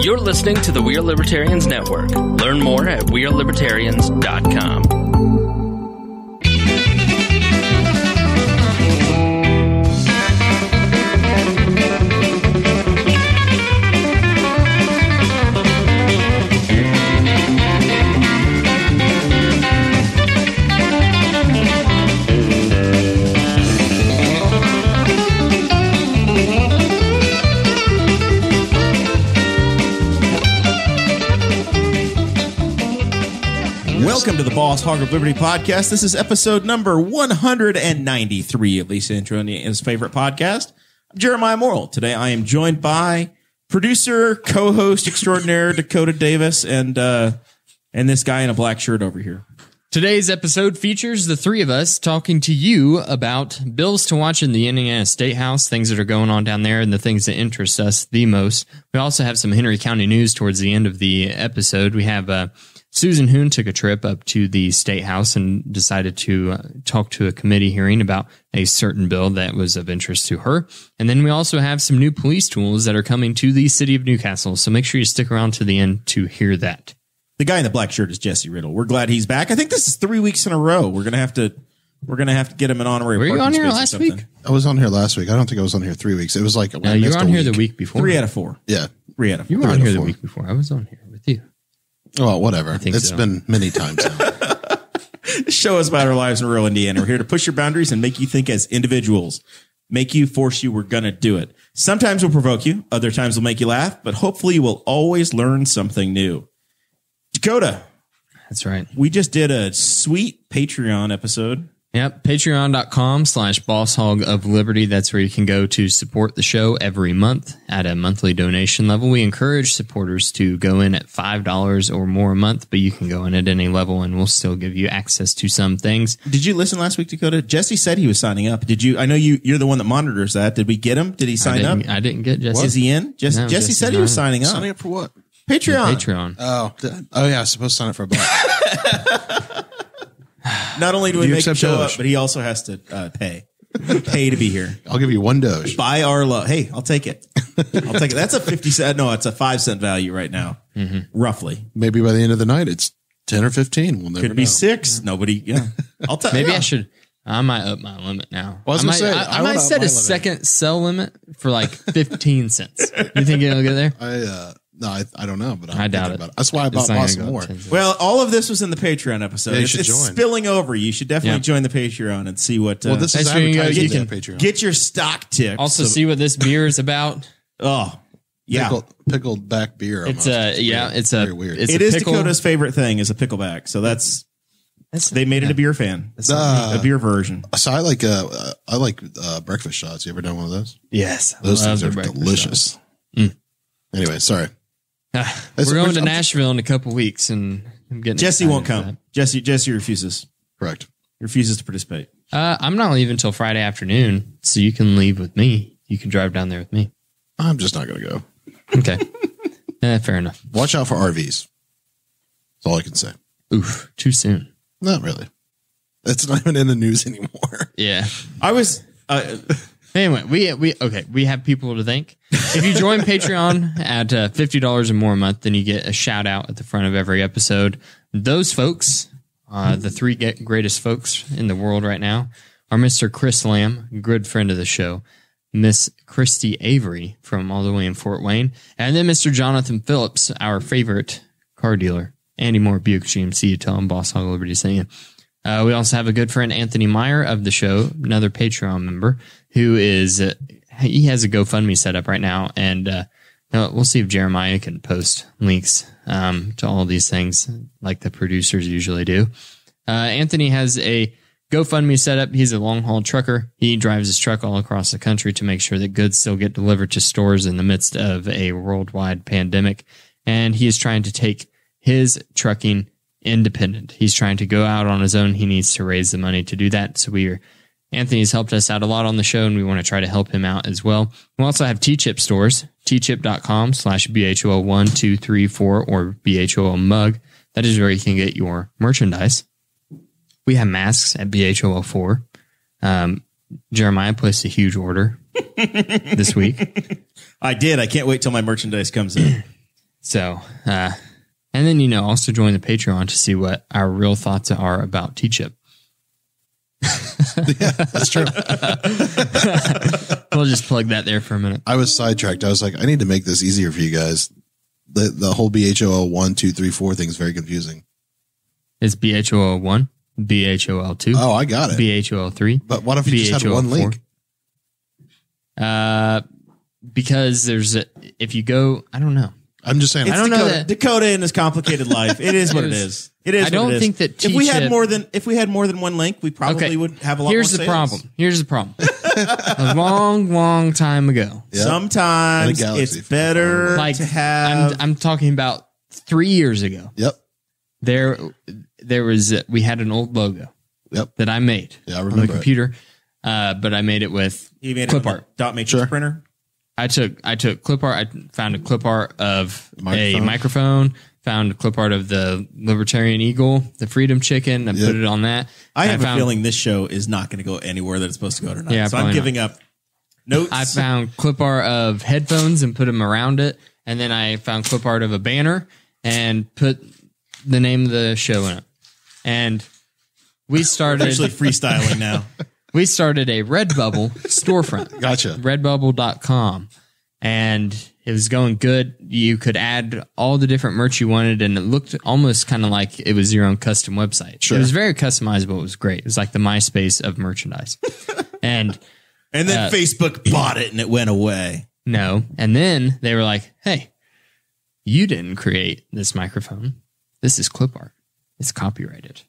You're listening to the We Are Libertarians Network. Learn more at wearelibertarians.com. Welcome to the Boss Hog of Liberty podcast. This is episode number 193 of Lisa Intro and his favorite podcast. I'm Jeremiah Morrell. Today I am joined by producer, co-host extraordinaire Dakota Davis and this guy in a black shirt over here. Today's episode features the three of us talking to you about bills to watch in the Indiana State House, things that are going on down there, and the things that interest us the most. We also have some Henry County news towards the end of the episode. We have Susan Huhn took a trip up to the State House and decided to talk to a committee hearing about a certain bill that was of interest to her. And then we also have some new police tools that are coming to the city of Newcastle. So make sure you stick around to the end to hear that. The guy in the black shirt is Jesse Riddle. We're glad he's back. I think this is 3 weeks in a row. We're gonna have to get him an honorary. Were you on here last week? I was on here last week. I don't think I was on here 3 weeks. It was like no, you were on here the week before. 3 out of 4. Yeah, 3 out of 4. You were on here the week before. I was on here with you. Well, whatever. It's been many times now. This show is about our lives in rural Indiana. We're here to push your boundaries and make you think as individuals. Make you, force you, we're going to do it. Sometimes we'll provoke you. Other times we'll make you laugh. But hopefully you will always learn something new. Dakota. That's right. We just did a sweet Patreon episode. Yep. Patreon.com/Boss Hog of Liberty. That's where you can go to support the show every month at a monthly donation level. We encourage supporters to go in at $5 or more a month, but you can go in at any level and we'll still give you access to some things. Did you listen last week, Dakota? Jesse said he was signing up. Did you? I know you're the one that monitors that. Did we get him? Did he sign up? I didn't get Jesse. Is he in? Jesse said he was signing up. Signing up for what? Patreon. Patreon. Oh yeah. I was supposed to sign up for a ballot. Not only do we make him show up, but he also has to pay to be here. I'll give you one Doge. Buy our love. Hey, I'll take it. I'll take it. That's a 50-cent. No, it's a 5-cent value right now, roughly. Maybe by the end of the night, it's 10 or 15. We'll never Could be know. 6. Nobody. Yeah, I'll tell. Maybe I should. I might up my limit now. Well, I might set a second sell limit for like 15 cents. You think it'll get there? No, I don't know, but I doubt it. That's why I bought some more. Well, all of this was in the Patreon episode. Yeah, it's spilling over. You should definitely join the Patreon and see what. Well, this is advertising on Patreon. Get your stock tick. Also, see what this beer is about. Oh, yeah, pickled back beer. It's very weird. It is Dakota's favorite thing is a pickleback. So that's they made it a beer fan, a beer version. So I like breakfast shots. You ever done one of those? Yes, those things are delicious. Anyway, sorry. We're going to Nashville in a couple weeks, and I'm getting Jesse won't come. Jesse refuses. Correct. He refuses to participate. I'm not leaving until Friday afternoon, so you can leave with me. You can drive down there with me. I'm just not going to go. Okay. Fair enough. Watch out for RVs. That's all I can say. Oof, too soon. Not really. It's not even in the news anymore. Yeah. I was... Anyway, we have people to thank. If you join Patreon at $50 or more a month, then you get a shout out at the front of every episode. Those folks, the three greatest folks in the world right now, are Mr. Chris Lamb, good friend of the show, Miss Christy Avery from all the way in Fort Wayne, and then Mr. Jonathan Phillips, our favorite car dealer. Andy Moore, Buick GMC, you tell him Boss Hog of Liberty saying. We also have a good friend, Anthony Meyer of the show, another Patreon member, who is, he has a GoFundMe set up right now. And we'll see if Jeremiah can post links to all these things like the producers usually do. Anthony has a GoFundMe set up. He's a long-haul trucker. He drives his truck all across the country to make sure that goods still get delivered to stores in the midst of a worldwide pandemic. And he is trying to take his trucking independent. He's trying to go out on his own. He needs to raise the money to do that. So Anthony's helped us out a lot on the show, and we want to try to help him out as well. We also have T-Chip stores, tchip.com/BHOL1234 or BHOL mug. That is where you can get your merchandise. We have masks at BHOL4. Jeremiah placed a huge order this week. I did. I can't wait till my merchandise comes in. So, and then, also join the Patreon to see what our real thoughts are about T-Chip. Yeah, that's true. We'll just plug that there for a minute. I was sidetracked. I was like, I need to make this easier for you guys. The whole BHOL 1, 2, 3, 4 thing is very confusing. It's BHOL 1, BHOL 2. Oh, I got it. BHOL 3. But what if you just had one link? Because if you go, I don't know. I'm just saying. It's I don't Dakota, know that Dakota in his complicated life. It is what it is. It is. I don't think that if we had T-Chip- more than one link, we probably would have a lot more Here's the sales. problem. Here's the problem. A long time ago. Yep. Sometimes In a galaxy. it's better Like to have. I'm talking about 3 years ago. Yep. There was we had an old logo Yep. that I made Yeah, I on remember the it. computer, but I made it with He made clip it on art. the dot matrix printer. I took clip art. I found a clip art of a Microphone. microphone. Found a clip art of the Libertarian Eagle, the Freedom Chicken, and put it on that. I have found, a feeling this show is not going to go anywhere that it's supposed to go tonight. Yeah, so I'm probably giving up notes. I found clip art of headphones and put them around it, and then I found clip art of a banner and put the name of the show in it. And we started actually freestyling now. we started a Redbubble storefront. Gotcha. Redbubble.com. And it was going good. You could add all the different merch you wanted, and it looked almost kind of like it was your own custom website. Sure. It was very customizable. It was great. It was like the MySpace of merchandise. And then Facebook bought it and it went away. no. And then they were like, hey, you didn't create this microphone. This is clip art. It's copyrighted.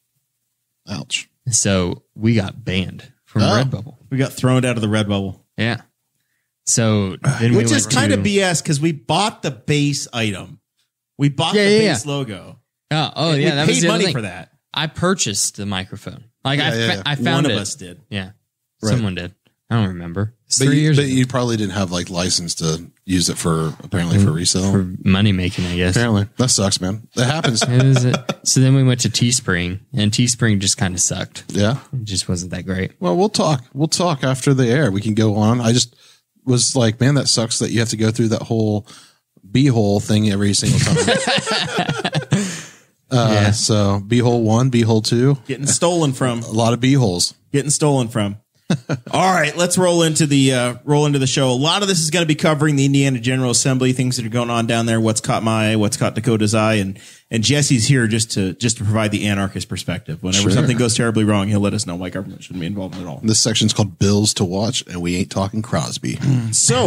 Ouch. So we got banned from Redbubble. We got thrown out of the Redbubble. Yeah. So then Which we is went kind to, of BS because we bought the base item. We bought the base logo. Oh And yeah, we that was paid the other money thing. for that. I purchased the microphone. Like I found One it. of us did. Yeah, Right. someone did. I don't remember. It's But 3 years but ago. you probably didn't have like license to use it for resale. For money making, I guess. Apparently. That sucks, man. That happens. So then we went to Teespring, and Teespring just kind of sucked. Yeah. It just wasn't that great. Well, we'll talk. We'll talk after the air. We can go on. I just was like, man, that sucks that you have to go through that whole B-hole thing every single time. So B-hole 1, B-hole 2, Getting stolen from. a lot of B-holes. Getting stolen from. All right, let's roll into the show. A lot of this is going to be covering the Indiana General Assembly, things that are going on down there, what's caught my eye, what's caught Dakota's eye, and Jesse's here just to provide the anarchist perspective. Whenever something goes terribly wrong, he'll let us know why government shouldn't be involved at all. This section's called Bills to Watch, and we ain't talking Crosby. So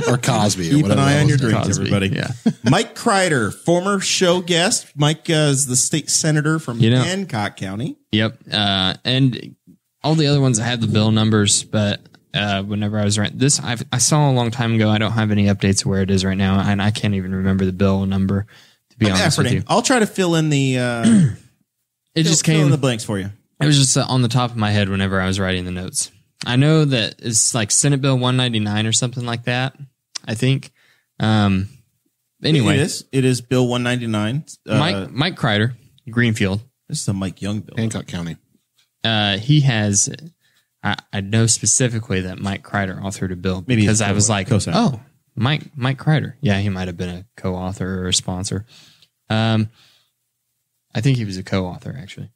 Or Cosby. Or keep whatever an eye the on your hell his name drinks, Cosby, everybody. yeah. Mike Kreider, former show guest. Mike is the state senator from Hancock County. Yep. And all the other ones I had the bill numbers, but whenever I was writing this, I saw a long time ago. I don't have any updates of where it is right now, and I can't even remember the bill number. To be honest with you, I'll try to fill in the. it just fill in came. the blanks for you. It was just on the top of my head whenever I was writing the notes. I know that it's like Senate Bill 199 or something like that. I think. Anyway, it is Bill 199. Mike Kreider, Greenfield. This is a Mike Young bill. Hancock County. He has. I know specifically that Mike Kreider authored a bill Maybe because he's I was like, co-signer. oh, Mike Kreider. Yeah, he might have been a co-author or a sponsor. I think he was a co-author actually.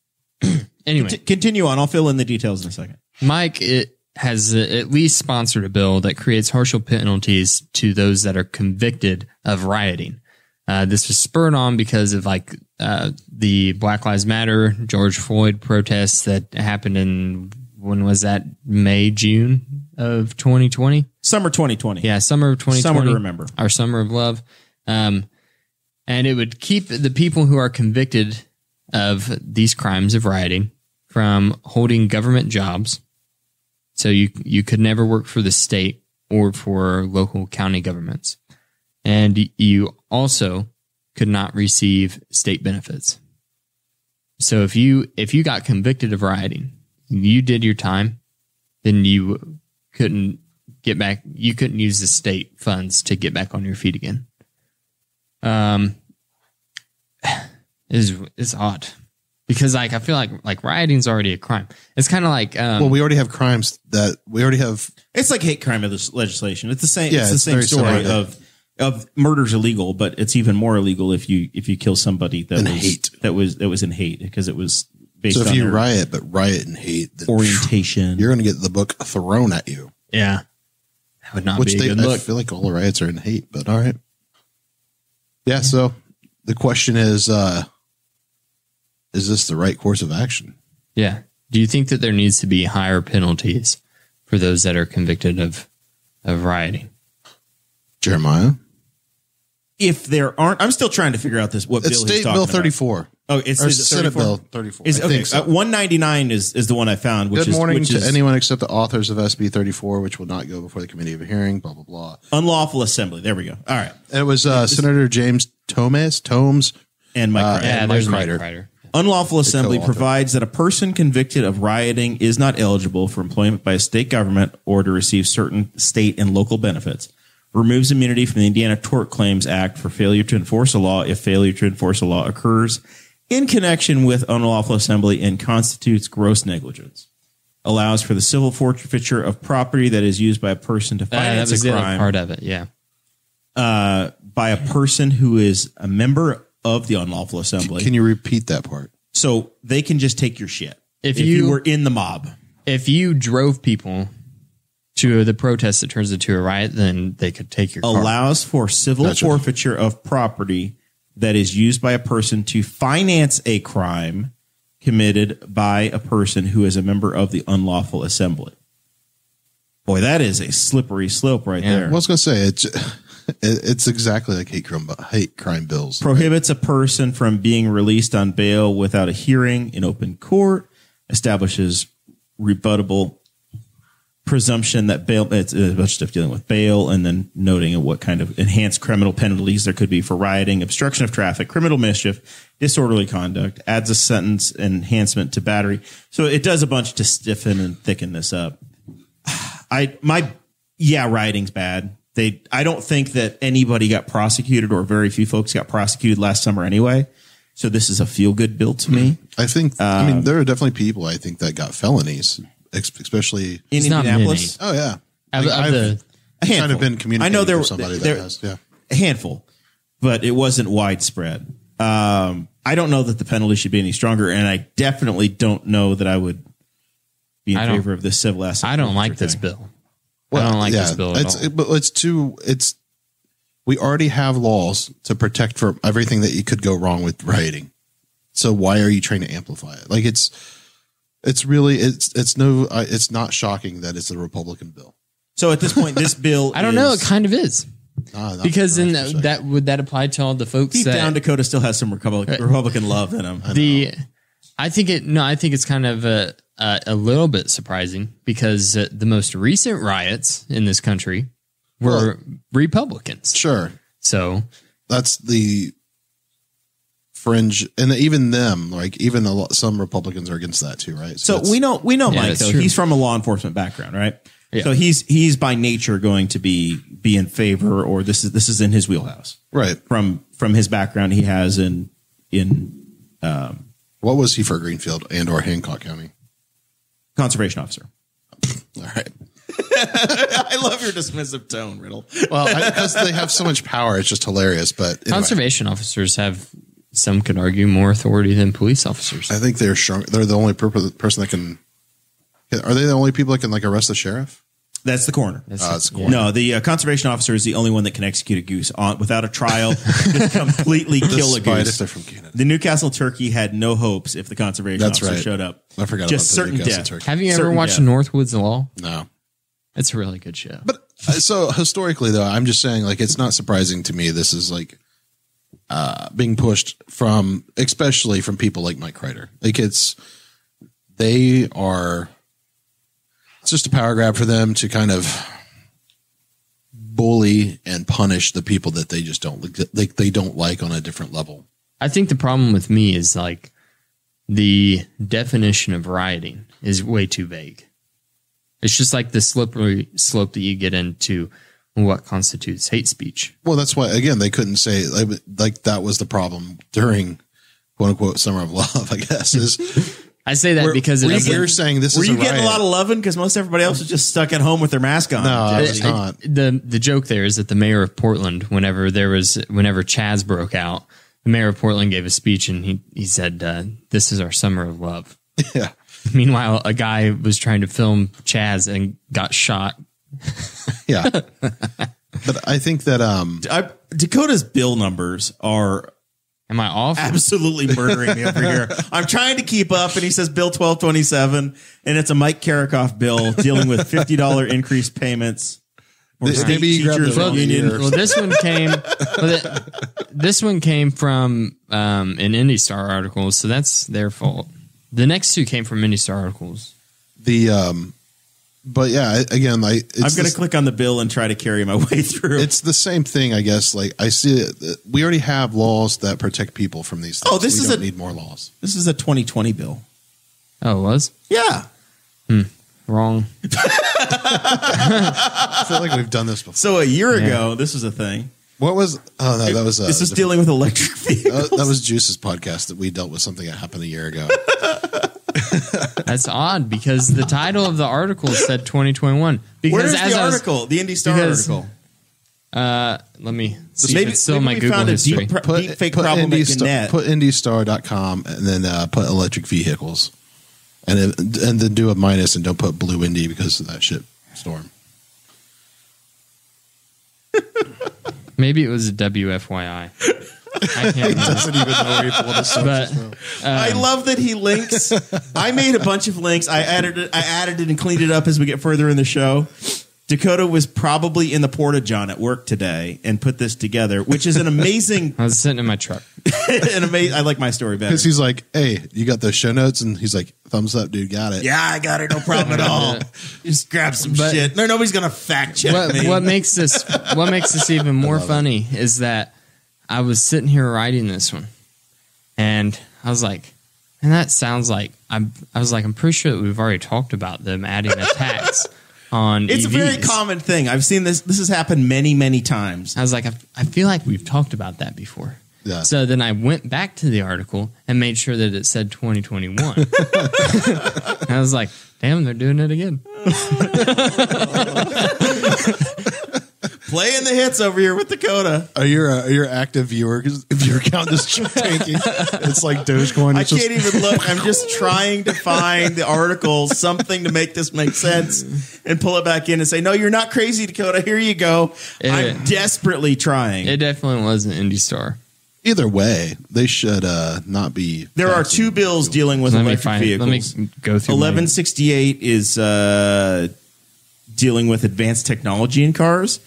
Anyway, Continue on. I'll fill in the details in a second. Mike has at least sponsored a bill that creates harsher penalties to those that are convicted of rioting. This was spurred on because of the Black Lives Matter, George Floyd protests that happened in, when was that? May, June of 2020? Summer 2020. Yeah, summer of 2020. Summer to remember. Our summer of love. And it would keep the people who are convicted of these crimes of rioting from holding government jobs. So you could never work for the state or for local county governments. And you also could not receive state benefits. So if you got convicted of rioting, you did your time, then you couldn't get back. You couldn't use the state funds to get back on your feet again. It's odd because I feel like rioting is already a crime. It's kind of like Well, we already have crimes that we already have. It's like hate crime legislation. It's the same. Yeah, it's the it's same very story similar. of Murder's illegal, but it's even more illegal if you kill somebody that was in hate because it was based on. So if you riot in hate, then orientation, you're going to get the book thrown at you. Yeah, that would not be a good look. I feel like all the riots are in hate, but all right. Yeah. So the question is this the right course of action? Yeah. Do you think that there needs to be higher penalties for those that are convicted of rioting? Jeremiah? If there aren't, I'm still trying to figure out what bill he's talking about. Bill 34. Oh, it's Senate 34? Bill 34. I think so. 199 is the one I found. Good morning to anyone except the authors of SB 34, which will not go before the committee of a hearing, blah, blah, blah. Unlawful assembly. There we go. All right. And it was Senator James Tomes. And Mike Crider. There's Mike Crider. Unlawful assembly provides that a person convicted of rioting is not eligible for employment by a state government or to receive certain state and local benefits. Removes immunity from the Indiana Tort Claims Act for failure to enforce a law if failure to enforce a law occurs in connection with unlawful assembly and constitutes gross negligence. Allows for the civil forfeiture of property that is used by a person to finance a crime. Part of it, yeah. By a person who is a member of the unlawful assembly. Can you repeat that part? So they can just take your shit if you were in the mob. If you drove people to the protest that turns into a riot, then they could take your car. Allows for civil forfeiture of property that is used by a person to finance a crime committed by a person who is a member of the unlawful assembly. Boy, that is a slippery slope there. Well, I was going to say, it's exactly like hate crime bills. Prohibits a person from being released on bail without a hearing in open court. Establishes rebuttable presumption that bail, it's a bunch of stuff dealing with bail, and then noting what kind of enhanced criminal penalties there could be for rioting, obstruction of traffic, criminal mischief, disorderly conduct, adds a sentence enhancement to battery. So it does a bunch to stiffen and thicken this up. Rioting's bad. I don't think that anybody got prosecuted, or very few folks got prosecuted last summer anyway. So this is a feel-good bill to me. I think, there are definitely people I think that got felonies, especially in Indianapolis. Oh yeah. I've kind of been communicating. I know there was somebody that has, a handful, but it wasn't widespread. I don't know that the penalty should be any stronger, and I definitely don't know that I would be in favor of this civil asset. I don't like this bill. Well, I don't like this bill at all. We already have laws to protect from everything that could go wrong with rioting. So why are you trying to amplify it? Like it's not shocking that it's a Republican bill. So at this point, this bill, I don't know. It kind of is. Because would that apply to all the folks deep down, Dakota still has some Republican love in him. I think it's kind of a little bit surprising because the most recent riots in this country were Republicans. Sure. So that's the fringe, and even them, like some Republicans are against that too, right? So we know Mike, though. He's from a law enforcement background, right? Yeah. So he's by nature going to be in favor, or this is in his wheelhouse, right? From his background, he has in what was he for Greenfield and or Hancock County? Conservation officer. All right. I love your dismissive tone, Riddle. Well, because they have so much power, it's just hilarious. But anyway. Conservation officers have, some could argue, more authority than police officers. I think they're the only person that can. Are they the only people that can arrest the sheriff? That's the coroner. That's the coroner. No, the conservation officer is the only one that can execute a goose without a trial. Just completely kill a goose. If they're from Canada. The Newcastle turkey had no hopes if the conservation officer showed up. I forgot just about the certain Newcastle death. turkey. Have you ever watched Northwoods Law? No. It's a really good show. But so historically, though, I'm just saying, it's not surprising to me. This is being pushed especially from people like Mike Crider. It's just a power grab for them to kind of bully and punish the people that they just don't like on a different level. I think the problem with me is the definition of rioting is way too vague. It's just like the slippery slope that you get into what constitutes hate speech. Well, that's why, again, they couldn't say that was the problem during quote unquote summer of love, I guess, is I say that because we're saying this Were is you a getting riot. a lot of loving? Because most everybody else was just stuck at home with their mask on. No, I was not. the joke there is that the mayor of Portland, whenever Chaz broke out, the mayor of Portland gave a speech and he said, "This is our summer of love." Yeah. Meanwhile, a guy was trying to film Chaz and got shot. Yeah. But I think that Dakota's bill numbers are Am I off? absolutely murdering me over here. I'm trying to keep up, and he says Bill 1227, and it's a Mike Karikoff bill dealing with $50 increased payments for state Maybe you grabbed teachers the wrong union. year. Well, this one came from an IndyStar article, so that's their fault. The next two came from IndyStar articles. But yeah, again, I'm going to click on the bill and try to carry my way through. It's the same thing, I guess. Like I see it. We already have laws that protect people from these things. Oh, this we is don't need more laws. This is a 2020 bill. Oh, it was? Yeah. Wrong. I feel like we've done this before. So a year ago, this was a thing. What was? Oh no, that was This is dealing with electric vehicles. that was Juice's podcast that we dealt with something that happened a year ago. That's odd because the title of the article said 2021. Because Where's the article? The IndyStar article. Let me see Maybe if it's still in my we Google found a history. deep fake problem at Gannett. Put IndyStar.com and then put electric vehicles, and then do a minus and don't put Blue Indy because of that shit storm. Maybe it was a WFYI. I can't remember. Doesn't even know where he pulled this But I love that he links. I made a bunch of links. I added it and cleaned it up as we get further in the show. Dakota was probably in the Porta-John at work today and put this together, which is an amazing. I was sitting in my truck. I like my story better. Because he's like, "Hey, you got those show notes?" And he's like, "Thumbs up, dude, got it." Yeah, I got it. No problem at all. Just grab some shit. No, nobody's gonna fact check me. What makes this even more funny is that I was sitting here writing this one, and I was like, "And that sounds like I'm pretty sure that we've already talked about them adding a tax on It's EVs. a very common thing. I've seen this. This has happened many, many times. I was like, I feel like we've talked about that before. Yeah. So then I went back to the article and made sure that it said 2021. And I was like, damn, they're doing it again. Playing the hits over here with Dakota. Are you an active viewer? Because if your account is tanking, it's like Dogecoin. I can't even look. I'm just trying to find the article, something to make this make sense, and pull it back in and say, no, you're not crazy, Dakota. Here you go. I'm desperately trying. It definitely was an IndyStar. Either way, they should not be. There are two bills dealing with electric vehicles. Let me go through 1168 is dealing with advanced technology in cars,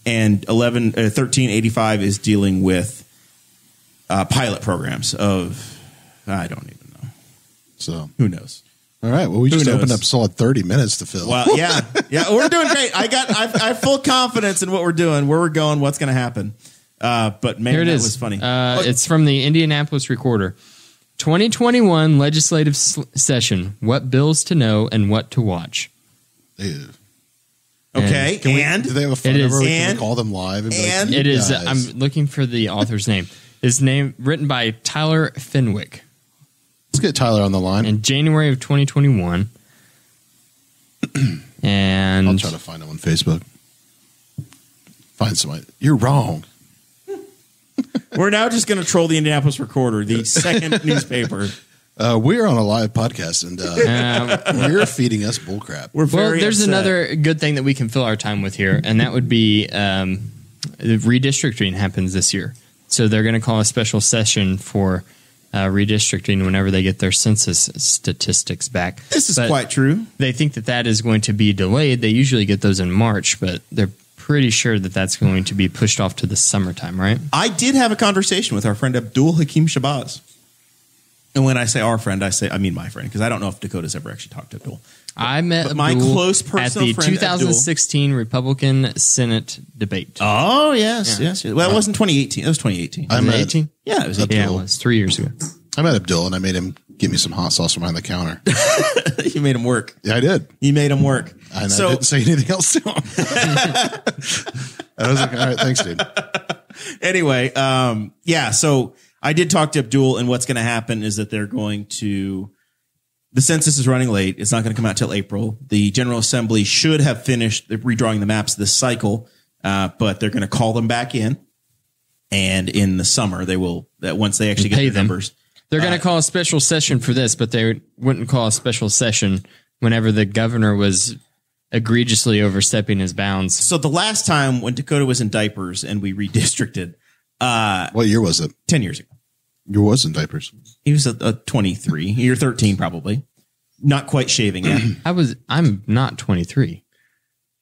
and 1385 is dealing with pilot programs of, I don't even know. So who knows? All right. Well, we just knows? opened up solid 30 minutes to fill. Well, yeah, we're doing great. I have full confidence in what we're doing, where we're going, what's going to happen. But man, Here it that is. was funny. It's from the Indianapolis Recorder. 2021 legislative session. What bills to know and what to watch. Ew. Okay, Do they have a phone It is. number? We And- can call them live. And be like, and- "You It is. guys." I'm looking for the author's name. His name written by Tyler Fenwick Let's get Tyler on the line. in January of 2021. And I'll try to find him on Facebook. Find somebody. You're wrong. We're now just going to troll the Indianapolis Recorder, the second newspaper. We're on a live podcast, and you're feeding us bullcrap. We're well, very there's upset. another good thing that we can fill our time with here, and that would be redistricting happens this year. So they're going to call a special session for redistricting whenever they get their census statistics back. This is But quite true. They think that is going to be delayed. They usually get those in March, but they're pretty sure that that's going to be pushed off to the summertime, right? I did have a conversation with our friend Abdul Hakim Shabazz. And when I say our friend, I mean my friend, because I don't know if Dakota's ever actually talked to Abdul. I met my Abdul close at personal the friend, 2016 Republican Senate debate. Oh, yes. Well, it wasn't 2018. It was 2018. I met 18? Yeah, it was Yeah, it 18. was 3 years ago. I met Abdul, and I made him give me some hot sauce from behind the counter. You made him work. Yeah, I did. You made him work. And I didn't say anything else to him. I was like, all right, thanks, dude. Anyway, so I did talk to Abdul, and what's going to happen is that they're going to The census is running late. It's not going to come out till April. The General Assembly should have finished redrawing the maps this cycle, but they're going to call them back in. And in the summer, they will, once they actually get the numbers. They're going to call a special session for this, but they wouldn't call a special session whenever the governor was egregiously overstepping his bounds. So the last time when Dakota was in diapers and we redistricted, what year was it? 10 years ago. You was in diapers. He was a 23. You're 13 probably. Not quite shaving yet. I'm not 23.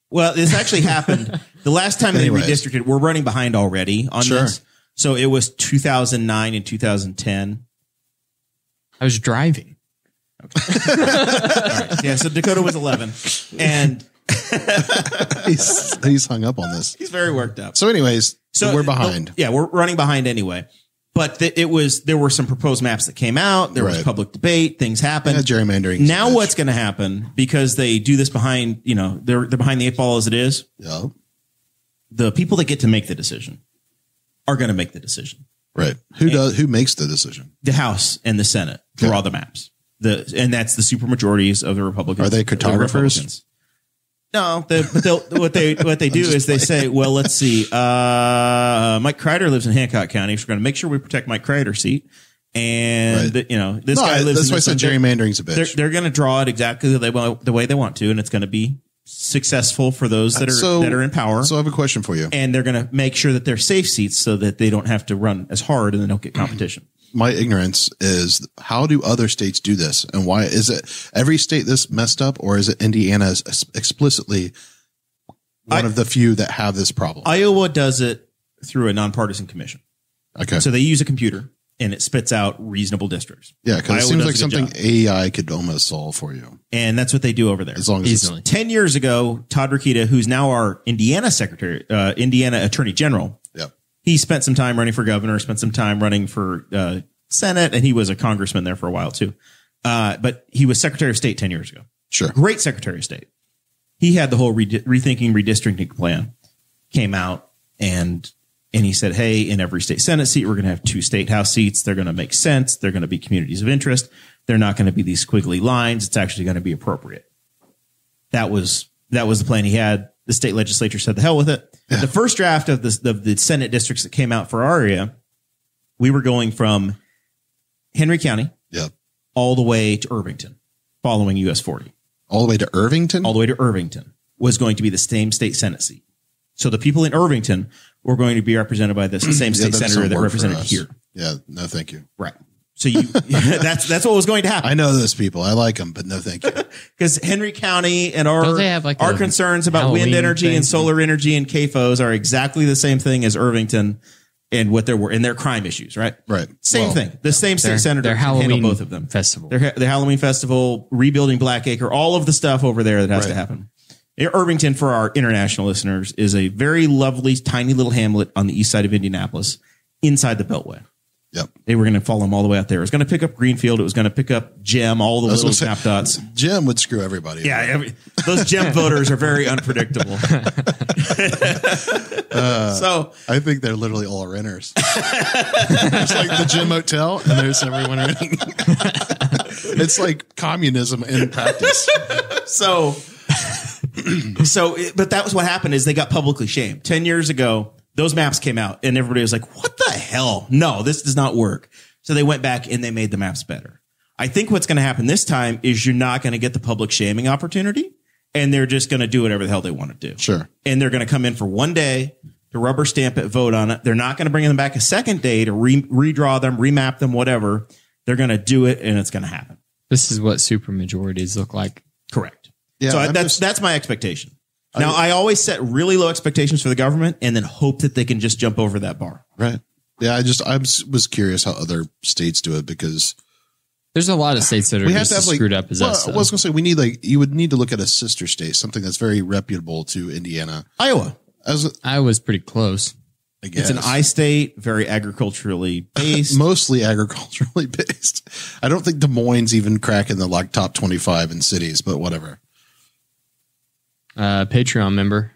Well, this actually happened the last time they redistricted. We're running behind already on this. So it was 2009 and 2010. I was driving. Okay. All right. Yeah. So Dakota was 11 and he's hung up on this. He's very worked up. So anyways, so we're behind. We're running behind anyway. But there were some proposed maps that came out. There was public debate. Things happened. Yeah, gerrymandering. Now what's going to happen, because they do this behind, they're behind the 8 ball as it is. Yeah. The people that get to make the decision are going to make the decision. Right. Who makes the decision? The House and the Senate for all the maps. And that's the supermajorities of the Republicans. Are they cartographers? No, what they do is they say, well, let's see. Mike Kreider lives in Hancock County. So we're going to make sure we protect Mike Kreider's seat. And this guy lives. That's why I said gerrymandering's a bitch. They're going to draw it exactly the way they want to, and it's going to be successful for those that are in power. So I have a question for you. And they're going to make sure that they're safe seats so that they don't have to run as hard and they don't get competition. My ignorance is, how do other states do this? And why is it every state this messed up, or is it Indiana explicitly one of the few that have this problem? Iowa does it through a nonpartisan commission. Okay. So they use a computer and it spits out reasonable districts. Yeah. Cause it seems like something AI could almost solve for you. And that's what they do over there. As long as it's 10 years ago, Todd Rokita, who's now our Indiana Indiana Attorney General. Yep. He spent some time running for governor, spent some time running for Senate, and he was a congressman there for a while too. But he was Secretary of State 10 years ago. Sure. Great Secretary of State. He had the whole rethinking redistricting plan came out, and he said, hey, in every state Senate seat, we're going to have 2 state House seats. They're going to make sense. They're going to be communities of interest. They're not going to be these squiggly lines. It's actually going to be appropriate. That was the plan he had. The state legislature said the hell with it. Yeah. The first draft of the Senate districts that came out for our area, we were going from Henry County all the way to Irvington, following US 40. All the way to Irvington? All the way to Irvington was going to be the same state Senate seat. So the people in Irvington were going to be represented by the same state senator that represented here. Yeah, no, thank you. Right. So that's what was going to happen. I know those people. I like them, but no, thank you. Because Henry County and our concerns about wind energy and solar energy and CAFOs are exactly the same thing as Irvington and what their crime issues, right? Right. Same thing. The same state senator can handle both of them. Festival. Their Halloween festival, rebuilding Blackacre, all of the stuff over there that has to happen. Irvington, for our international listeners, is a very lovely, tiny little hamlet on the east side of Indianapolis, inside the Beltway. Yep. They were going to follow them all the way out there. It was going to pick up Greenfield. It was going to pick up Gem, all the little snap dots. Gem would screw everybody. Yeah. Those Gem voters are very unpredictable. So I think they're literally all renters. It's like the Gem Motel, and there's everyone renting. It's like communism in practice. But that was what happened is they got publicly shamed. 10 years ago, those maps came out and everybody was like, what the hell? No, this does not work. So they went back and they made the maps better. I think what's going to happen this time is you're not going to get the public shaming opportunity, and they're just going to do whatever the hell they want to do. Sure. And they're going to come in for one day to rubber stamp it, vote on it. They're not going to bring them back a second day to redraw them, remap them, whatever. They're going to do it, and it's going to happen. This is what supermajorities look like. Correct. Yeah. So that's my expectation. Now, I always set really low expectations for the government and then hope that they can just jump over that bar. Right. Yeah. I was curious how other states do it, because there's a lot of states that are just as screwed up as us. I was going to say, you would need to look at a sister state, something that's very reputable to Indiana. Iowa. Iowa's pretty close. I guess. It's an I state, very agriculturally based. Mostly agriculturally based. I don't think Des Moines even crack in the top 25 in cities, but whatever. Patreon member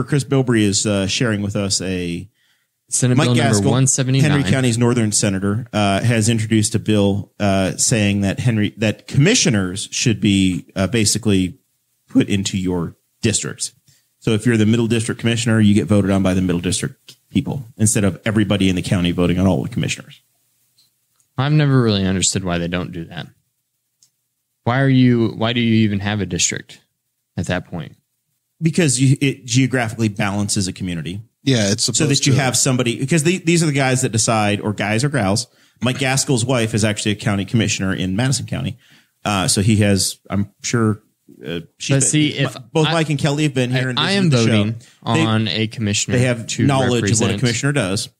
Chris Bilbrey is sharing with us it's Senate Mike Bill number Gaskell, 179. Henry County's northern senator, has introduced a bill saying that commissioners should be basically put into your districts. So if you're the middle district commissioner, you get voted on by the middle district people instead of everybody in the county voting on all the commissioners. I've never really understood why they don't do that. Why do you even have a district at that point? Because it geographically balances a community. Yeah, it's supposed so that you to have somebody, because these are the guys that decide, or guys or gals. Mike Gaskell's wife is actually a county commissioner in Madison County. So he has, I'm sure, both Mike and Kelly have been here. And I am voting on a commissioner. They have knowledge of what a commissioner does.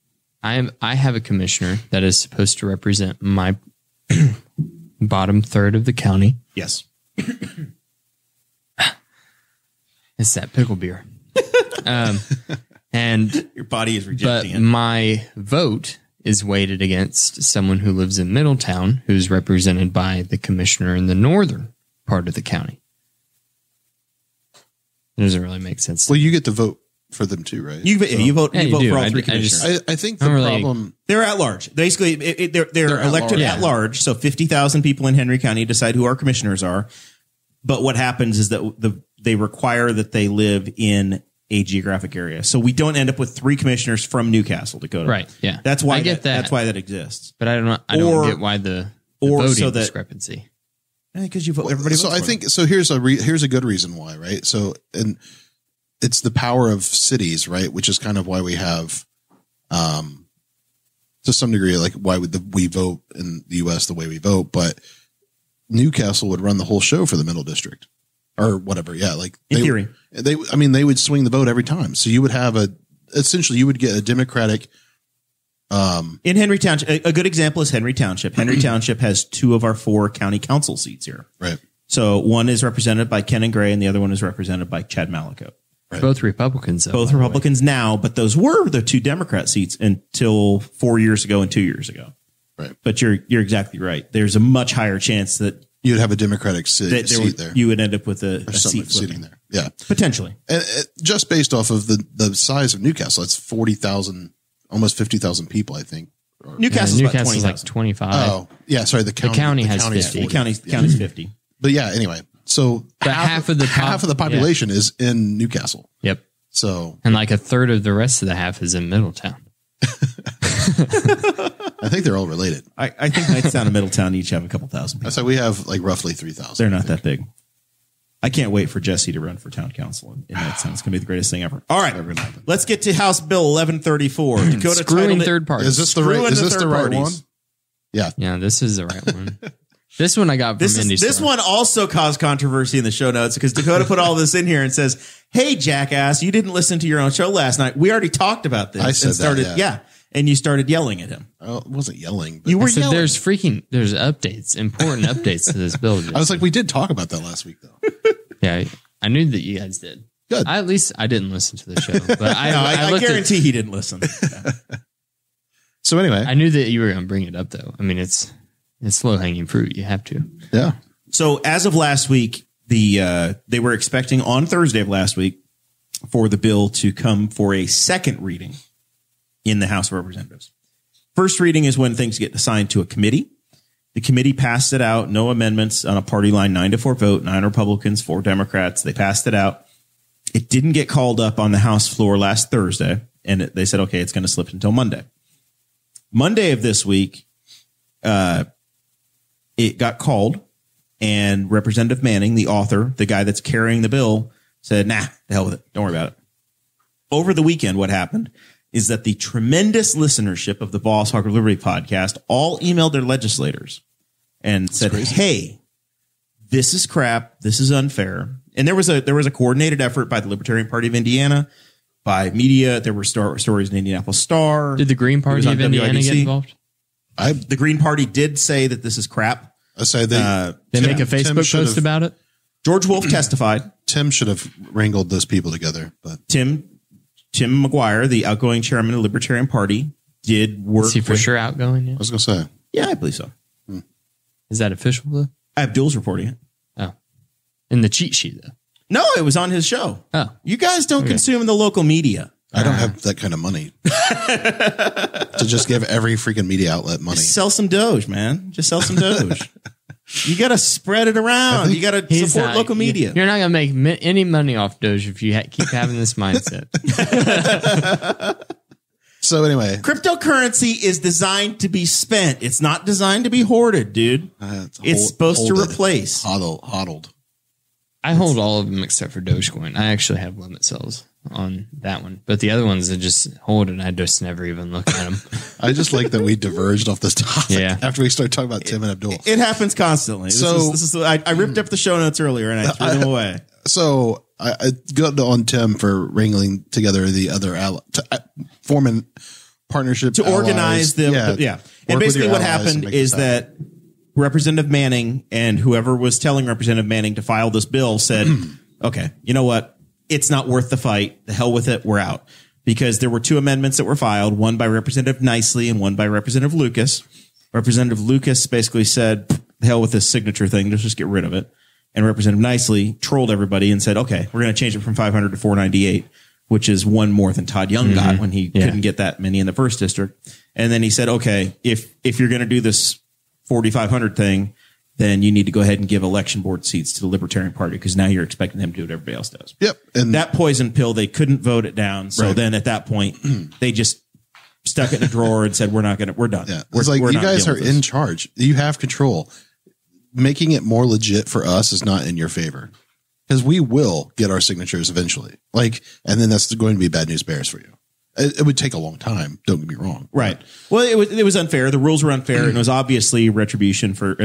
I have a commissioner that is supposed to represent my bottom third of the county. Yes. It's that pickle beer. And your body is rejecting it. But my vote is weighted against someone who lives in Middletown, who's represented by the commissioner in the northern part of the county. It doesn't really make sense. Well, you get to vote for them too, right? You vote for all three commissioners. I think the problem... They're at large. Basically, they're elected at large. So 50,000 people in Henry County decide who our commissioners are. But what happens is that they require that they live in a geographic area. So we don't end up with 3 commissioners from Newcastle, Dakota. Right, yeah. That's why I get that. That's why that exists. But I don't get why the voting discrepancy. Because you vote, everybody so I think so. Here's a good reason why, right? So, and it's the power of cities, right? Which is kind of why we have, to some degree, like why we vote in the U.S. the way we vote. But Newcastle would run the whole show for the middle district, or whatever. Yeah, like in theory, they would swing the vote every time. So you would have essentially you would get a Democratic. In Henry Township, a good example is Henry Township. Henry Township has 2 of our 4 county council seats here. Right. So one is represented by Ken and Gray, and the other one is represented by Chad Mallicoat. Right. Both Republicans, though, both Republicans now, but those were the 2 Democrat seats until 4 years ago and 2 years ago. Right. But you're exactly right. There's a much higher chance that you'd have a Democratic seat there. You would end up with a seat sitting there. Yeah, potentially. And just based off of the size of Newcastle, it's 40,000. Almost 50,000 people, I think. Newcastle's like 25. Oh, yeah. Sorry, the county has 50. The county's 50. But yeah, anyway. So half of the population is in Newcastle. Yep. So and like a third of the rest of the half is in Middletown. I think they're all related. I think Knightstown and Middletown each have a couple thousand people. So we have like roughly 3,000. They're not that big. I can't wait for Jesse to run for town council in Knightstown. It's going to be the greatest thing ever. All right, let's get to House Bill 1134. Dakota Screwing third parties. Is this the right one? Yeah. Yeah, this is the right one. This one I got from Indy Star. This one also caused controversy in the show notes because Dakota put all this in here and says, "Hey, jackass, you didn't listen to your own show last night. We already talked about this." I said and you started yelling at him. I wasn't yelling. But you were yelling. There's updates, important updates to this bill. I was like, we did talk about that last week, though. Yeah, I knew that you guys did. Good. I didn't listen to the show, but I guarantee he didn't listen. Yeah. So anyway, I knew that you were going to bring it up, though. I mean, it's low hanging fruit. You have to. Yeah. So as of last week, they were expecting on Thursday of last week for the bill to come for a second reading in the House of Representatives. First reading is when things get assigned to a committee. The committee passed it out. No amendments on a party line, 9-4 vote, 9 Republicans, 4 Democrats. They passed it out. It didn't get called up on the House floor last Thursday. And they said, okay, it's going to slip until Monday. Monday of this week, it got called, and Representative Manning, the author, the guy that's carrying the bill, said, nah, the hell with it. Don't worry about it. Over the weekend, what happened is that the tremendous listenership of the Boss Hog of Liberty podcast all emailed their legislators and said, hey, this is crap. This is unfair. And there was a coordinated effort by the Libertarian Party of Indiana, by media. There were stories in Indianapolis Star. Did the Green Party of Indiana get involved? The Green Party did say that this is crap. I say they make a Facebook post about it. George Wolf testified. Tim should have wrangled those people together, but Tim McGuire, the outgoing chairman of the Libertarian Party, did work. Is he for sure outgoing? Yeah? I was going to say. Yeah, I believe so. Is that official, though? Abdul's reporting it. Oh. In the cheat sheet, though? No, it was on his show. Oh. You guys don't consume the local media. I don't have that kind of money to just give every freaking media outlet money. Just sell some Doge, man. Just sell some Doge. You got to spread it around. You got to support local media. You're not going to make any money off Doge if you keep having this mindset. So anyway, cryptocurrency is designed to be spent. It's not designed to be hoarded, dude. It's supposed to replace. Hodled. I hold all of them except for Dogecoin. I actually have limit sales on that one, but the other ones I just hold and I just never even look at them. I just like that we diverged off this topic after we started talking about Tim and Abdul. It happens constantly. I ripped up the show notes earlier and I threw them away. So I got on Tim for wrangling together the other forming partnership to organize them. Yeah. And basically what happened is that Representative Manning and whoever was telling Representative Manning to file this bill said, okay, you know what? It's not worth the fight. The hell with it. We're out. Because there were two amendments that were filed, one by Representative Nicely and one by Representative Lucas. Representative Lucas basically said, the hell with this signature thing. Let's just get rid of it. And Representative Nicely trolled everybody and said, okay, we're going to change it from 500 to 498, which is one more than Todd Young got when he couldn't get that many in the first district. And then he said, okay, if you're going to do this 4,500 thing, then you need to go ahead and give election board seats to the Libertarian Party because now you're expecting them to do what everybody else does. Yep. And that poison pill, they couldn't vote it down. So then at that point, they just stuck it in a drawer and said, we're done. Yeah. It's like, you guys are in charge. You have control. Making it more legit for us is not in your favor because we will get our signatures eventually. And then that's going to be bad news bears for you. It would take a long time. Don't get me wrong. Right. Well, it was unfair. The rules were unfair, and it was obviously retribution for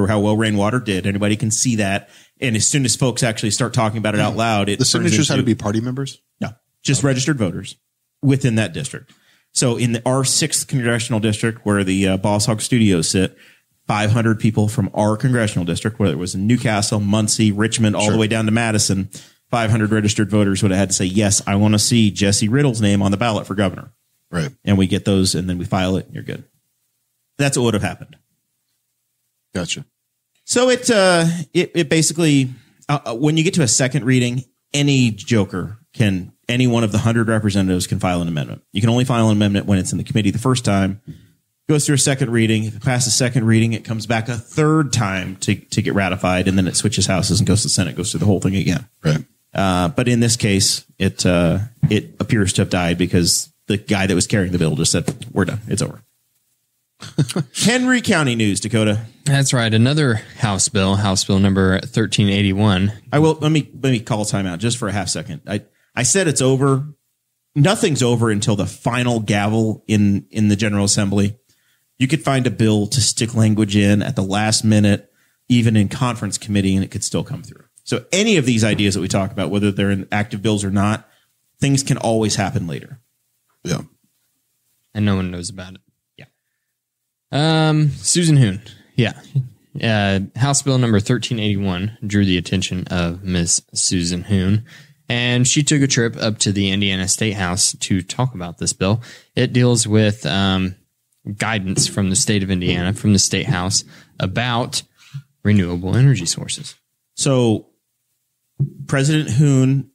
how well Rainwater did. Anybody can see that. And as soon as folks actually start talking about it out loud, the signatures had to be party members. No, just registered voters within that district. So in our 6th congressional district, where the Boss Hog studios sit, 500 people from our congressional district, whether it was in Newcastle, Muncie, Richmond, all the way down to Madison. 500 registered voters would have had to say, yes, I want to see Jesse Riddle's name on the ballot for governor. Right. And we get those and then we file it and you're good. That's what would have happened. Gotcha. So it basically, when you get to a second reading, any one of the 100 representatives can file an amendment. You can only file an amendment when it's in the committee the first time. Goes through a second reading. If it passes second reading, it comes back a third time to get ratified, and then it switches houses and goes to the Senate, goes through the whole thing again. Right. But in this case, it appears to have died because the guy that was carrying the bill just said, we're done. It's over. Henry County news, Dakota. That's right. Another House bill number 1381. Let me call timeout just for a half second. I said it's over. Nothing's over until the final gavel in the General Assembly. You could find a bill to stick language in at the last minute, even in conference committee, and it could still come through. So any of these ideas that we talk about, whether they're in active bills or not, things can always happen later. Yeah. And no one knows about it. Yeah. Susan Huhn. Yeah. House Bill number 1381 drew the attention of Miss Susan Huhn, and she took a trip up to the Indiana State House to talk about this bill. It deals with guidance from the state of Indiana, from the State House, about renewable energy sources. So President Huhn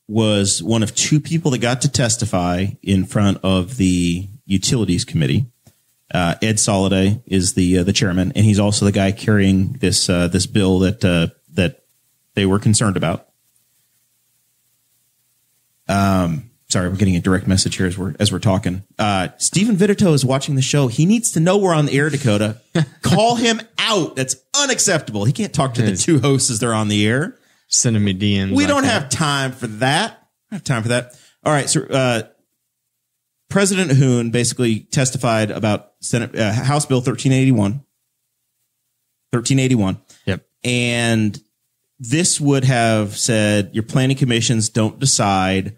was one of 2 people that got to testify in front of the Utilities Committee. Ed Soliday is the chairman, and he's also the guy carrying this bill that they were concerned about. Sorry, we're getting a direct message here as we're talking. Stephen Vitito is watching the show. He needs to know we're on the air, Dakota. Call him out. That's unacceptable. He can't talk to the 2 hosts as they're on the air. Sending me DMs. We don't have time for that. All right. So, President Huhn basically testified about House Bill 1381. Yep. And this would have said your planning commissions don't decide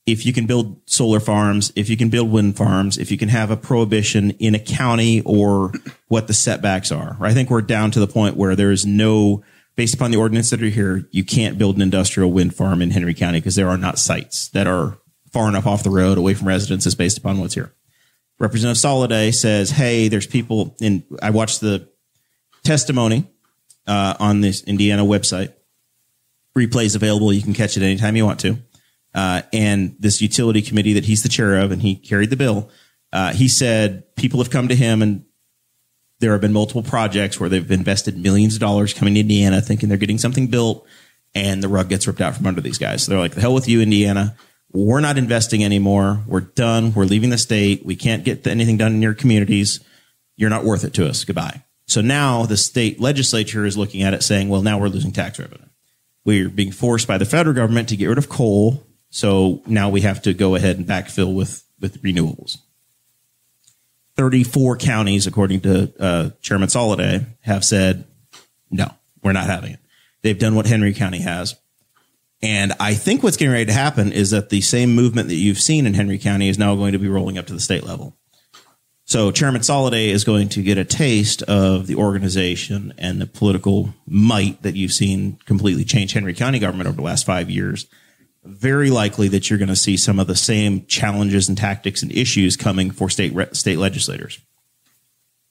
if you can build solar farms, if you can build wind farms, if you can have a prohibition in a county or what the setbacks are. I think we're down to the point where there is no, based upon the ordinance that are here, you can't build an industrial wind farm in Henry County because there are not sites that are far enough off the road away from residences based upon what's here. Representative Soliday says, hey, there's people in, I watched the testimony on this Indiana website. Replay's available. You can catch it anytime you want to. And this utility committee that he's the chair of, and he carried the bill. He said people have come to him, and there have been multiple projects where they've invested millions of dollars coming to Indiana thinking they're getting something built, and the rug gets ripped out from under these guys. So they're like, the hell with you, Indiana. We're not investing anymore. We're done. We're leaving the state. We can't get anything done in your communities. You're not worth it to us. Goodbye. So now the state legislature is looking at it saying, well, now we're losing tax revenue. We're being forced by the federal government to get rid of coal. So now we have to go ahead and backfill with renewables. 34 counties, according to Chairman Soliday, have said, no, we're not having it. They've done what Henry County has. And I think what's getting ready to happen is that the same movement that you've seen in Henry County is now going to be rolling up to the state level. So Chairman Soliday is going to get a taste of the organization and the political might that you've seen completely change Henry County government over the last 5 years. Very likely that you're going to see some of the same challenges and tactics and issues coming for state legislators.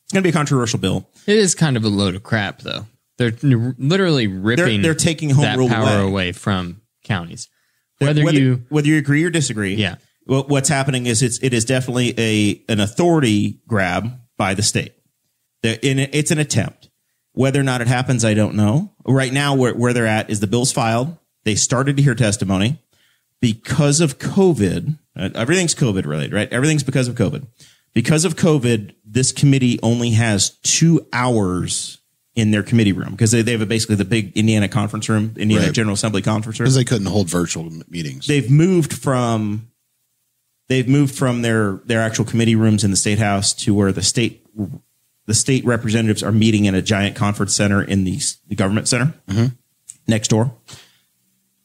It's going to be a controversial bill. It is kind of a load of crap, though. They're literally ripping they're taking home that rule power away from counties. Whether you agree or disagree, yeah. What's happening is it is definitely an authority grab by the state. It's an attempt. Whether or not it happens, I don't know. Right now, where they're at is the bill's filed. They started to hear testimony. Because of COVID, everything's COVID related, right? Everything's because of COVID. Because of COVID, this committee only has 2 hours in their committee room because they have basically the big Indiana conference room, Indiana General Assembly conference room. Because they couldn't hold virtual meetings. They've moved from their actual committee rooms in the state house to where the state representatives are meeting in a giant conference center in the government center next door.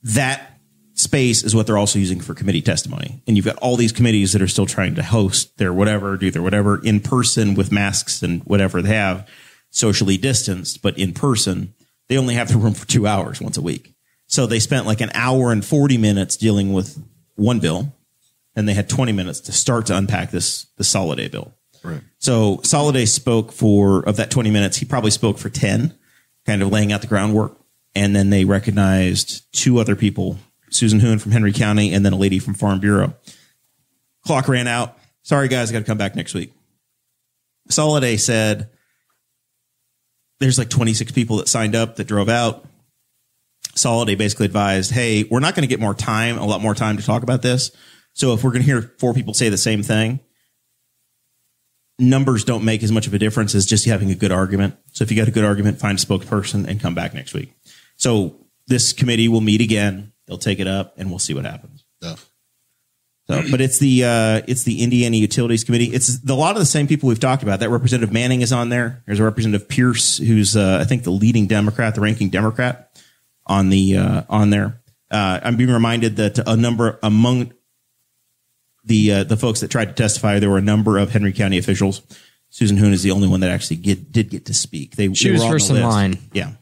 That space is what they're also using for committee testimony. And you've got all these committees that are still trying to host their whatever, do their whatever in person with masks and whatever they have, socially distanced, but in person. They only have the room for 2 hours once a week. So they spent like an hour and 40 minutes dealing with one bill, and they had 20 minutes to start to unpack the Soliday bill. Right. So Soliday spoke of that 20 minutes, he probably spoke for 10, kind of laying out the groundwork. And then they recognized 2 other people, Susan Huhn from Henry County, and then a lady from Farm Bureau. Clock ran out. Sorry, guys, I got to come back next week. Soliday said there's like 26 people that signed up that drove out. Soliday basically advised, hey, we're not going to get a lot more time to talk about this. So if we're going to hear 4 people say the same thing, numbers don't make as much of a difference as just having a good argument. So if you got a good argument, find a spokesperson and come back next week. So this committee will meet again. They'll take it up and we'll see what happens. Yeah. So, but it's the Indiana Utilities Committee. It's a lot of the same people we've talked about. That Representative Manning is on there. There's a Representative Pierce, who's I think the leading Democrat, the ranking Democrat on there. I'm being reminded that a number among the folks that tried to testify, there were a number of Henry County officials. Susan Huhn is the only one that actually did get to speak. She was first in line. Yeah.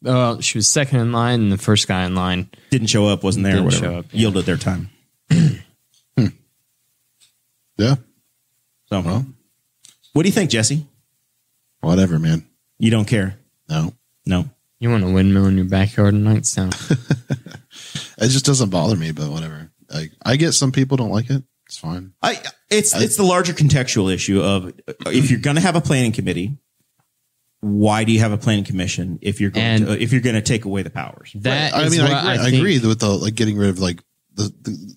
Well, she was second in line, and the first guy in line didn't show up, wasn't there, or whatever. Show up, yeah. Yielded their time. Yeah. So, what do you think, Jesse? Whatever, man. You don't care? No. You want a windmill in your backyard in Knightstown? It just doesn't bother me, but whatever. I get some people don't like it. It's fine. It's the larger contextual issue of if you're going to have a planning committee, why do you have a planning commission if you're going to take away the powers? That I is mean, what I agree with the getting rid of the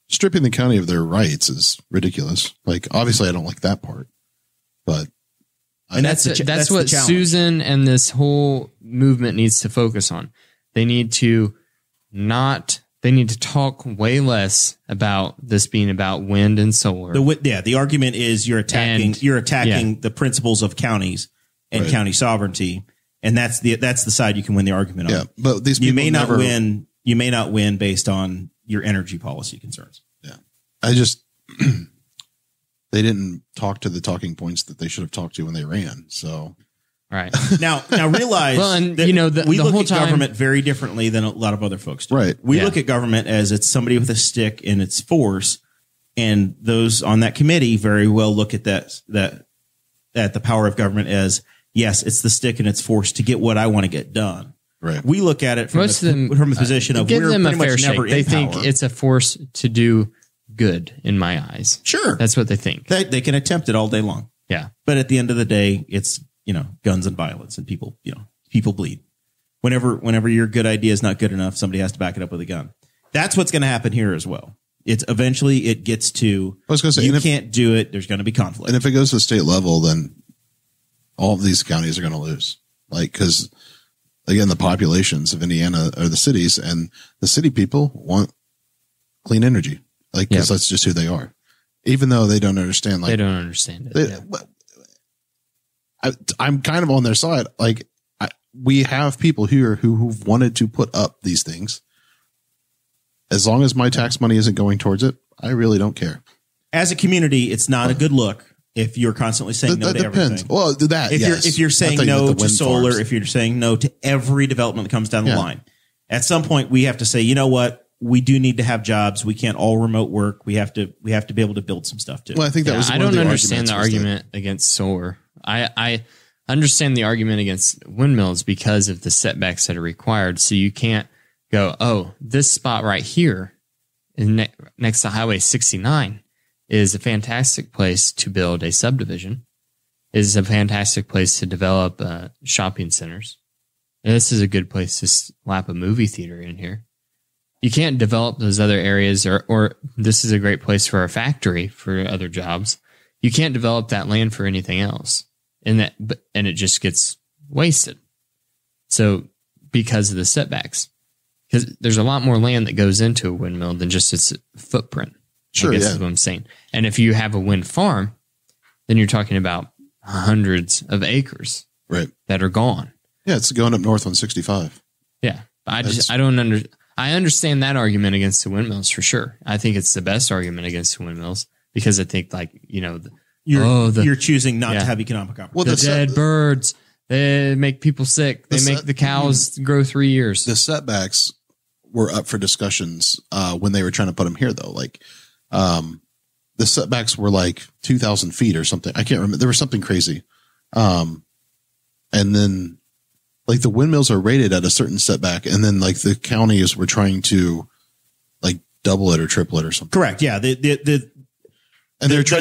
stripping the county of their rights is ridiculous. Like, obviously, I don't like that part, but that's what Susan and this whole movement needs to focus on. They need to talk way less about this being about wind and solar. The argument is you're attacking the principles of counties and county sovereignty, and that's the side you can win the argument on. Yeah, but these people you may not win based on your energy policy concerns. Yeah, they didn't talk to the talking points that they should have talked to when they ran. So right now realize we look at government very differently than a lot of other folks do. Right, we look at government as it's somebody with a stick and its force, and those on that committee very well look at that the power of government as, yes, it's the stick and its force to get what I want to get done. Right. We look at it from a position of give we're them pretty a fair much never shake. They in think power. it's a force to do good in my eyes. Sure. That's what they think. They can attempt it all day long. Yeah. But at the end of the day, it's, guns and violence, and people bleed. Whenever your good idea is not good enough, somebody has to back it up with a gun. That's what's going to happen here as well. It's eventually it gets to, I was going to say, you can't do it. There's going to be conflict. And if it goes to the state level, then all of these counties are going to lose. Because again, the populations of Indiana are the cities, and the city people want clean energy. Because that's just who they are. Even though they don't understand. They don't understand it. I'm kind of on their side. We have people here who've wanted to put up these things. As long as my tax money isn't going towards it, I really don't care. As a community, it's not a good look if you're constantly saying no to everything. Well, if you're saying no to solar, if you're saying no to every development that comes down the line, at some point we have to say, you know what? We do need to have jobs. We can't all remote work. We have to be able to build some stuff too. Well, I think that was. I don't understand the argument against solar. I understand the argument against windmills because of the setbacks that are required. So you can't go, oh, this spot right here next to Highway 69 is a fantastic place to build a subdivision. Is a fantastic place to develop shopping centers. And this is a good place to slap a movie theater in here. You can't develop those other areas, or this is a great place for a factory for other jobs. You can't develop that land for anything else. And it just gets wasted. So because of the setbacks, because there's a lot more land that goes into a windmill than just its footprint. Sure, I guess is what I'm saying. And if you have a wind farm, then you're talking about hundreds of acres that are gone. Yeah, it's going up north on 65. Yeah. I understand that argument against the windmills for sure. I think it's the best argument against the windmills because I think you're choosing not to have economic opportunity. Well, the dead birds, they make people sick. They make the cows grow 3 years. The setbacks were up for discussions when they were trying to put them here, though. The setbacks were 2,000 feet or something. I can't remember. There was something crazy. And then the windmills are rated at a certain setback, and then the counties were trying to double it or triple it or something. Correct. Yeah. The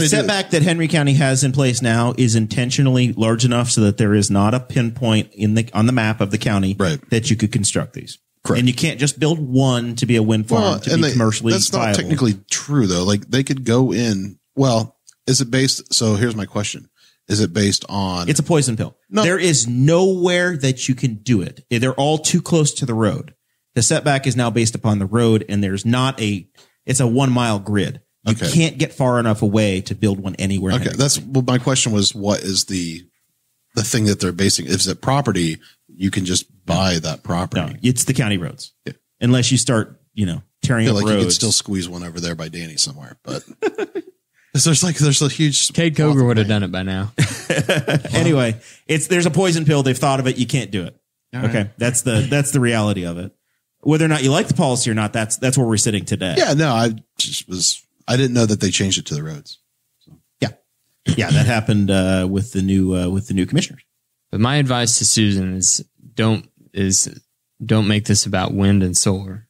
setback that Henry County has in place now is intentionally large enough so that there is not a pinpoint on the map of the county that you could construct these. Correct. And you can't just build one to be a wind farm to be commercially That's not viable. technically true, though. They could go in. Well, is it based? So here's my question. Is it based on? It's a poison pill. No. There is nowhere that you can do it. They're all too close to the road. The setback is now based upon the road, and it's a 1 mile grid. You can't get far enough away to build one anywhere. Okay. My question was, what is the thing that they're basing? If it's property, you can just buy that property. No, it's the county roads. Yeah. Unless you start, tearing up roads. You could still squeeze one over there by Danny somewhere, but there's a huge. Cade Coger would have done it by now. Anyway, there's a poison pill. They've thought of it. You can't do it. All okay. Right. That's the reality of it. Whether or not you like the policy or not, that's where we're sitting today. Yeah, no, I didn't know that they changed it to the roads. So. Yeah, that happened with the new commissioners. But my advice to Susan is don't make this about wind and solar,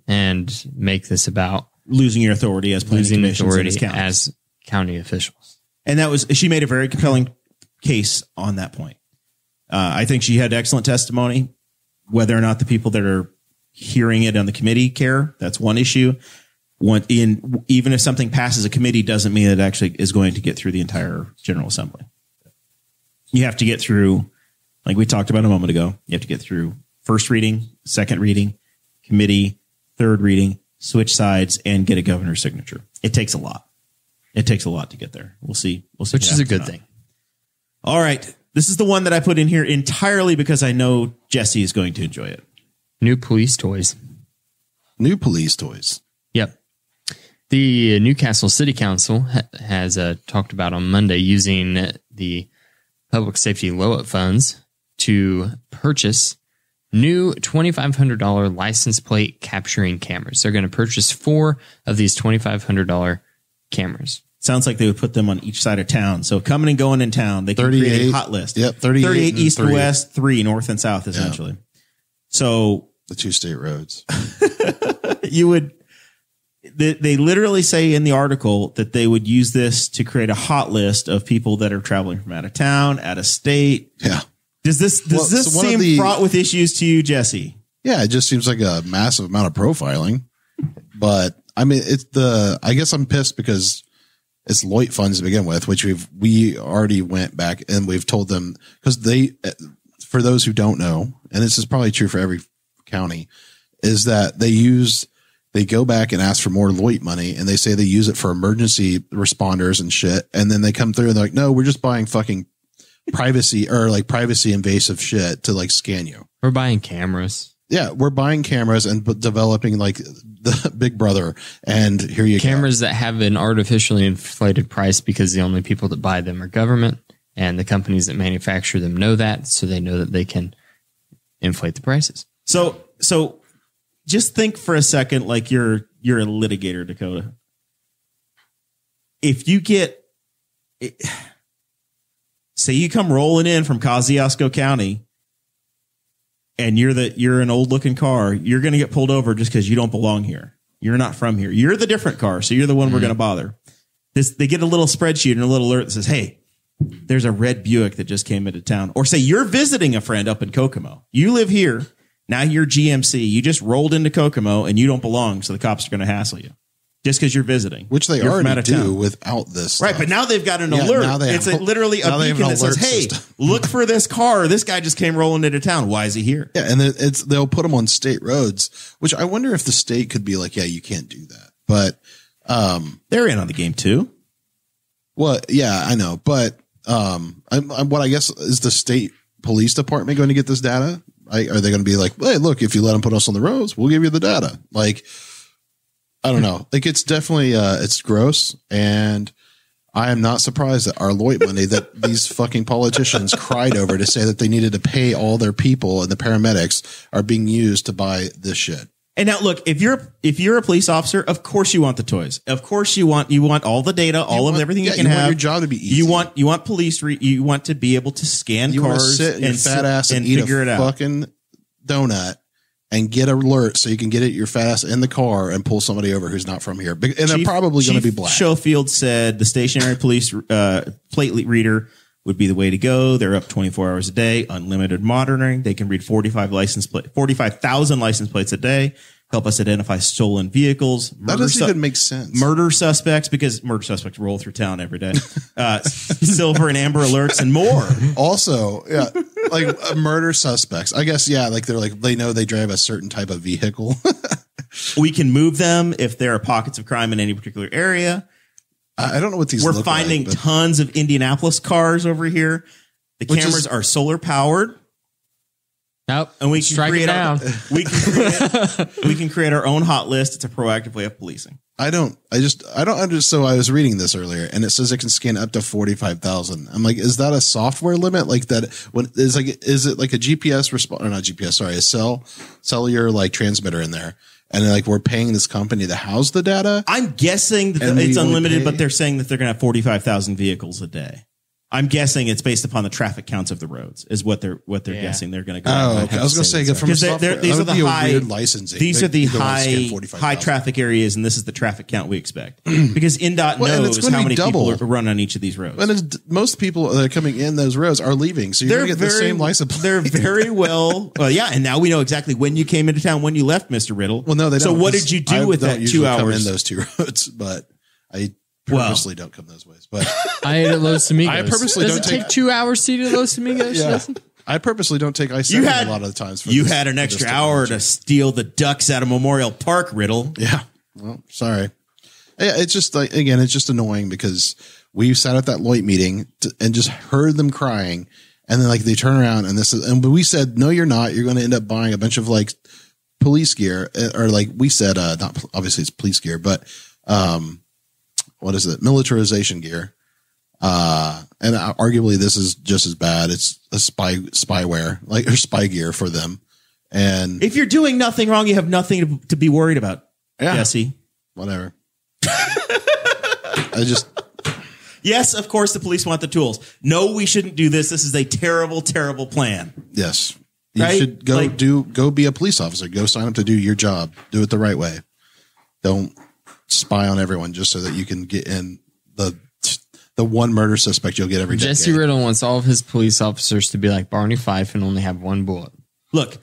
and make this about losing your authority as as county officials. And she made a very compelling case on that point. I think she had excellent testimony. Whether or not the people that are hearing it on the committee care, that's one issue. Even if something passes a committee doesn't mean it actually is going to get through the entire General Assembly. You have to get through, like we talked about a moment ago, you have to get through first reading, second reading, committee, third reading, switch sides, and get a governor's signature. It takes a lot. It takes a lot to get there. We'll see. Which is a good thing. All right. This is the one that I put in here entirely because I know Jesse is going to enjoy it. New police toys. New police toys. Yep. The Newcastle City Council has talked about on Monday using the public safety LOAT funds to purchase new $2,500 license plate capturing cameras. They're going to purchase 4 of these $2,500 cameras. Sounds like they would put them on each side of town. So coming and going in town, they can create a hot list. Yep, 38 east and west, 3 north and south, essentially. So the 2 state roads. They literally say in the article that they would use this to create a hot list of people that are traveling from out of town, out of state. Yeah. Does this seem fraught with issues to you, Jesse? Yeah, it just seems like a massive amount of profiling. But I mean, I guess I'm pissed because it's Lloyd funds to begin with, which we already went back and we've told them, because for those who don't know, and this is probably true for every county, is that they go back and ask for more Lloyd money, and they say they use it for emergency responders and shit. And then they come through and they're like, no, we're just buying fucking privacy invasive shit to like scan you. We're buying cameras. Yeah, we're buying cameras and developing like the Big Brother. And here you go. Cameras that have an artificially inflated price because the only people that buy them are government, and the companies that manufacture them know that, so they know that they can inflate the prices. So just think for a second like you're a litigator, Dakota. If you say you come rolling in from Kosciuszko County and you're an old looking car, you're going to get pulled over just because you don't belong here. You're not from here. You're the different car, so you're the one we're going to bother. They get a little spreadsheet and a little alert that says, hey, there's a red Buick that just came into town. Or say you're visiting a friend up in Kokomo. You live here. Now you're GMC. You just rolled into Kokomo and you don't belong, so the cops are going to hassle you just because you're visiting. Which they already do without this stuff. Right, but now they've got an alert. It's literally a beacon that says, hey, look for this car. This guy just came rolling into town. Why is he here? Yeah, and they'll put them on state roads, which I wonder if the state could be like, yeah, you can't do that. But they're in on the game too. Well, yeah, I know. But what I guess is the state police department going to get this data? Are they going to be like, hey, look, if you let them put us on the roads, we'll give you the data? Like, I don't know. Like, it's definitely, it's gross. And I am not surprised that our Lloyd money that these fucking politicians cried over to say that they needed to pay all their people and the paramedics are being used to buy this shit. And now look, if you're a police officer, of course you want the toys. Of course you want all the data, everything you can have. You want your job to be easy. You want police. You want to be able to scan cars. Want to sit in your fat ass and eat a fucking donut and get an alert so you can get your fat ass in the car and pull somebody over who's not from here. And they're probably going to be black. Schofield said the stationary police plate reader would be the way to go. They're up 24 hours a day, unlimited monitoring. They can read 45,000 license plates a day. Help us identify stolen vehicles. That doesn't even make sense. Murder suspects, because murder suspects roll through town every day. Silver and amber alerts and more. Also, yeah, like murder suspects. I guess, yeah, like they know they drive a certain type of vehicle. We can move them if there are pockets of crime in any particular area. I don't know what these We're finding tons of Indianapolis cars over here. The cameras are solar powered. Nope. And we can create our own hot list. It's a proactive way of policing. I don't understand. So I was reading this earlier and it says it can scan up to 45,000. I'm like, is that a software limit? Like that is it like a GPS or not GPS? Sorry, a cellular like transmitter in there. And like, we're paying this company to house the data. I'm guessing that it's unlimited, but they're saying that they're going to have 45,000 vehicles a day. I'm guessing it's based upon the traffic counts of the roads is what they're guessing they're going to go. Oh, okay. I was going to say from these are the high licensing. These are the high traffic areas, and this is the traffic count we expect because NDOT knows how many people run on each of these roads. And most people that are coming in those roads are leaving, so you're going to get the same license plate. They're very well, yeah. And now we know exactly when you came into town, when you left, Mr. Riddle. Well, no, they don't. So what did you do with that 2 hours? Come in those two roads, but I purposely don't come those ways, but I ate at Los Amigos. I purposely don't take 2 hours to eat at Los Amigos. Yeah. I purposely don't take I-70 a lot of the times. You had an extra hour to steal the ducks out of Memorial Park, Riddle. Yeah. Well, sorry. Yeah, it's just like, again, it's just annoying because we sat at that Lloyd meeting and just heard them crying. And then like they turn around and we said, no, you're not. You're going to end up buying a bunch of like police gear or like we said, not obviously it's police gear, but, what is it? Militarization gear. And arguably this is just as bad. It's a spyware, like or spy gear for them. And if you're doing nothing wrong, you have nothing to be worried about. Yeah. Jesse. Whatever. Yes, of course the police want the tools. No, we shouldn't do this. This is a terrible, terrible plan. Yes. You should go be a police officer. Go sign up to do your job. Do it the right way. Don't spy on everyone just so that you can get in the one murder suspect you'll get every day. Jesse Riddle wants all of his police officers to be like Barney Fife and only have one bullet. Look,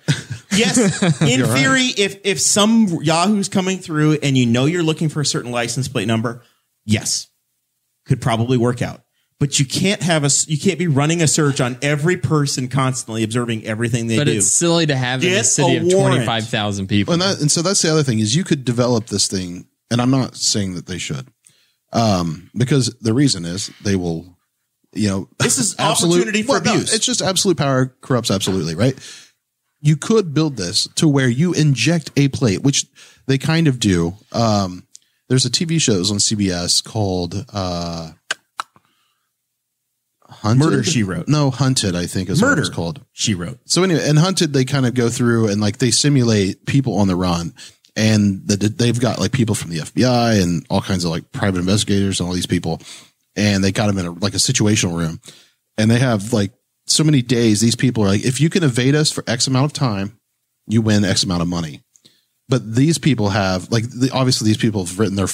yes, in theory, if some Yahoo's coming through and you know you're looking for a certain license plate number, yes, could probably work out. But you can't be running a search on every person constantly observing everything they do. But it's silly to have in a city of 25,000 people. And so that's the other thing is you could develop this thing, and I'm not saying that they should, because the reason is they will, this is opportunity for abuse. No, it's just absolute power corrupts absolutely, right? You could build this to where you inject a plate, which they kind of do. There's a TV show on CBS called Hunted? Murder, She Wrote. No, Hunted, I think is what it's called. She Wrote. So anyway, in Hunted, they kind of go through and they simulate people on the run. And they've got people from the FBI and all kinds of private investigators and all these people. And they got them in a situational room. And they have so many days. These people are if you can evade us for X amount of time, you win X amount of money. But these people have obviously these people have written their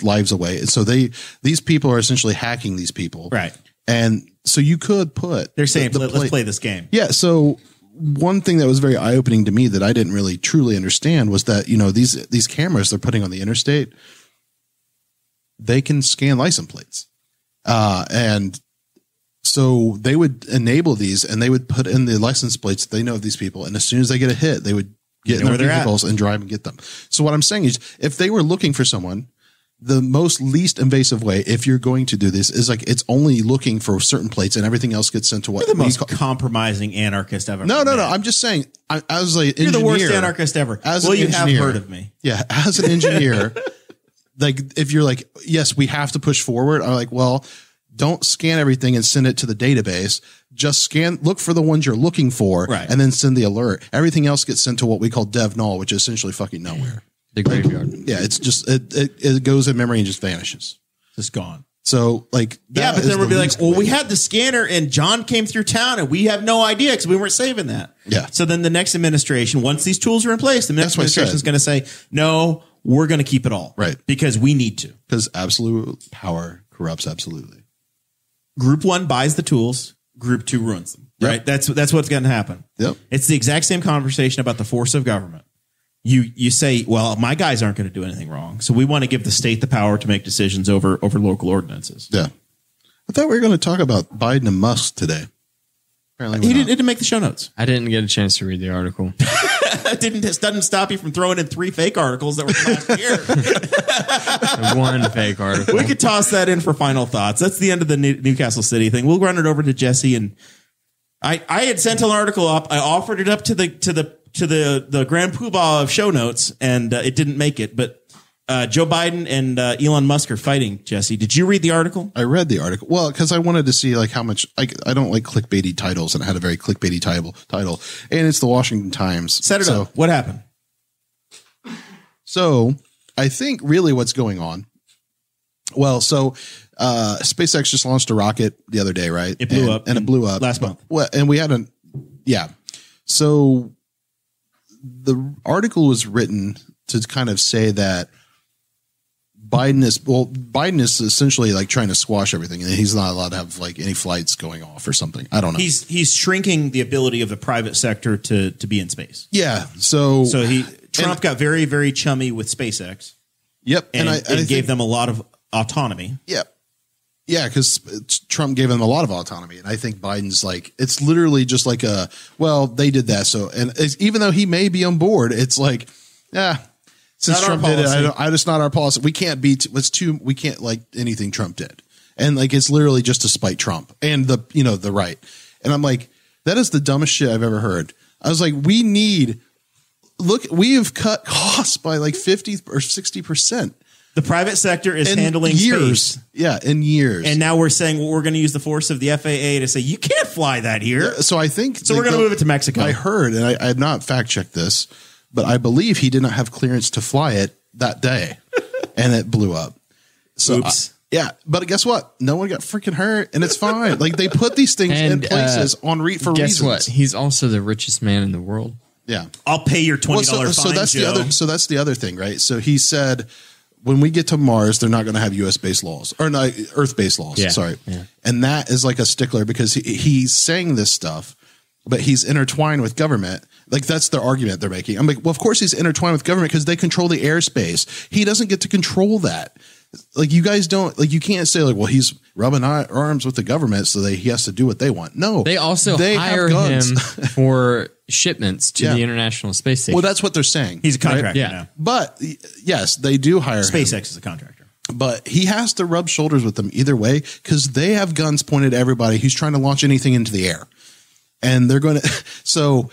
lives away. And so these people are essentially hacking these people. Right. And so you could put, they're saying, let's play this game. Yeah. So one thing that was very eye opening to me that I didn't really truly understand was that, these cameras they're putting on the interstate, they can scan license plates. And so they would enable these and they would put in the license plates that they know of these people. And as soon as they get a hit, they would get in their vehicles and drive and get them. So what I'm saying is if they were looking for someone, the most least invasive way, if you're going to do this, is it's only looking for certain plates and everything else gets sent to what you're the most compromising anarchist ever. No. I'm just saying, as an engineer, you're the worst anarchist ever. You have heard of me. Yeah. As an engineer, if you're yes, we have to push forward. I'm well, don't scan everything and send it to the database. Just look for the ones you're looking for, right, and then send the alert. Everything else gets sent to what we call dev null, which is essentially fucking nowhere. The graveyard. Yeah, it's just it goes in memory and just vanishes. Just gone. So but then we'll be we had the scanner and John came through town and we have no idea because we weren't saving that. Yeah. So then the next administration, once these tools are in place, the next administration is going to say, no, we're going to keep it all. Right. Because we need to. Because absolute power corrupts absolutely. Group 1 buys the tools. Group 2 ruins them. Yep. Right. That's what's going to happen. Yep. It's the exact same conversation about the force of government. You say, well, my guys aren't going to do anything wrong, so we want to give the state the power to make decisions over local ordinances. Yeah, I thought we were going to talk about Biden and Musk today. Apparently, he didn't make the show notes. I didn't get a chance to read the article. It doesn't stop you from throwing in 3 fake articles that were last year. 1 fake article. We could toss that in for final thoughts. That's the end of the Newcastle City thing. We'll run it over to Jesse, and I had sent an article up. I offered it up to the grand poobah of show notes, and it didn't make it. But Joe Biden and Elon Musk are fighting. Jesse, did you read the article? I read the article. Well, because I wanted to see how much. I don't like clickbaity titles, and it had a very clickbaity title, and it's the Washington Times. Set it up. What happened? So I think really what's going on. Well, so SpaceX just launched a rocket the other day, right? It blew up, and it blew up last month. Well, and we had So the article was written to kind of say that Biden is essentially trying to squash everything, and he's not allowed to have any flights going off or something. I don't know. He's shrinking the ability of the private sector to be in space. Yeah. So Trump got very, very chummy with SpaceX. Yep. And I gave them a lot of autonomy. Yep. Yeah, because Trump gave them a lot of autonomy, and I think Biden's it's literally just they did that. So, and even though he may be on board, it's since Trump did it, I just not our policy. We can't we can't like anything Trump did, and it's literally just to spite Trump and the right. And I'm that is the dumbest shit I've ever heard. I was we have cut costs by 50 or 60%. The private sector is handling years. Space. Yeah, in years. And now we're saying we're going to use the force of the FAA to say, you can't fly that here. Yeah, so I think... So we're going to move it to Mexico. I heard, and I have not fact-checked this, but I believe he did not have clearance to fly it that day, and it blew up. So oops. Yeah, but guess what? No one got freaking hurt, and it's fine. Like they put these things in places for reasons. Guess what? He's also the richest man in the world. Yeah, I'll pay your $20 fine. So that's Joe. the other. So that's the other thing, right? So he said, when we get to Mars, they're not going to have U.S. based laws or not Earth based laws. Yeah, sorry, yeah. And that is like a stickler because he's saying this stuff, but he's intertwined with government. Like that's their argument they're making. I'm like, well, of course he's intertwined with government because they control the airspace. He doesn't get to control that. Like you guys don't like. You can't say like, well, he's rubbing arms with the government, so he has to do what they want. No, they also hire him for shipments to the International Space Station. Well, that's what they're saying. He's a contractor right? now. But yes, they do hire SpaceX him. is a contractor. But he has to rub shoulders with them either way because they have guns pointed at everybody. He's trying to launch anything into the air, and they're going to. So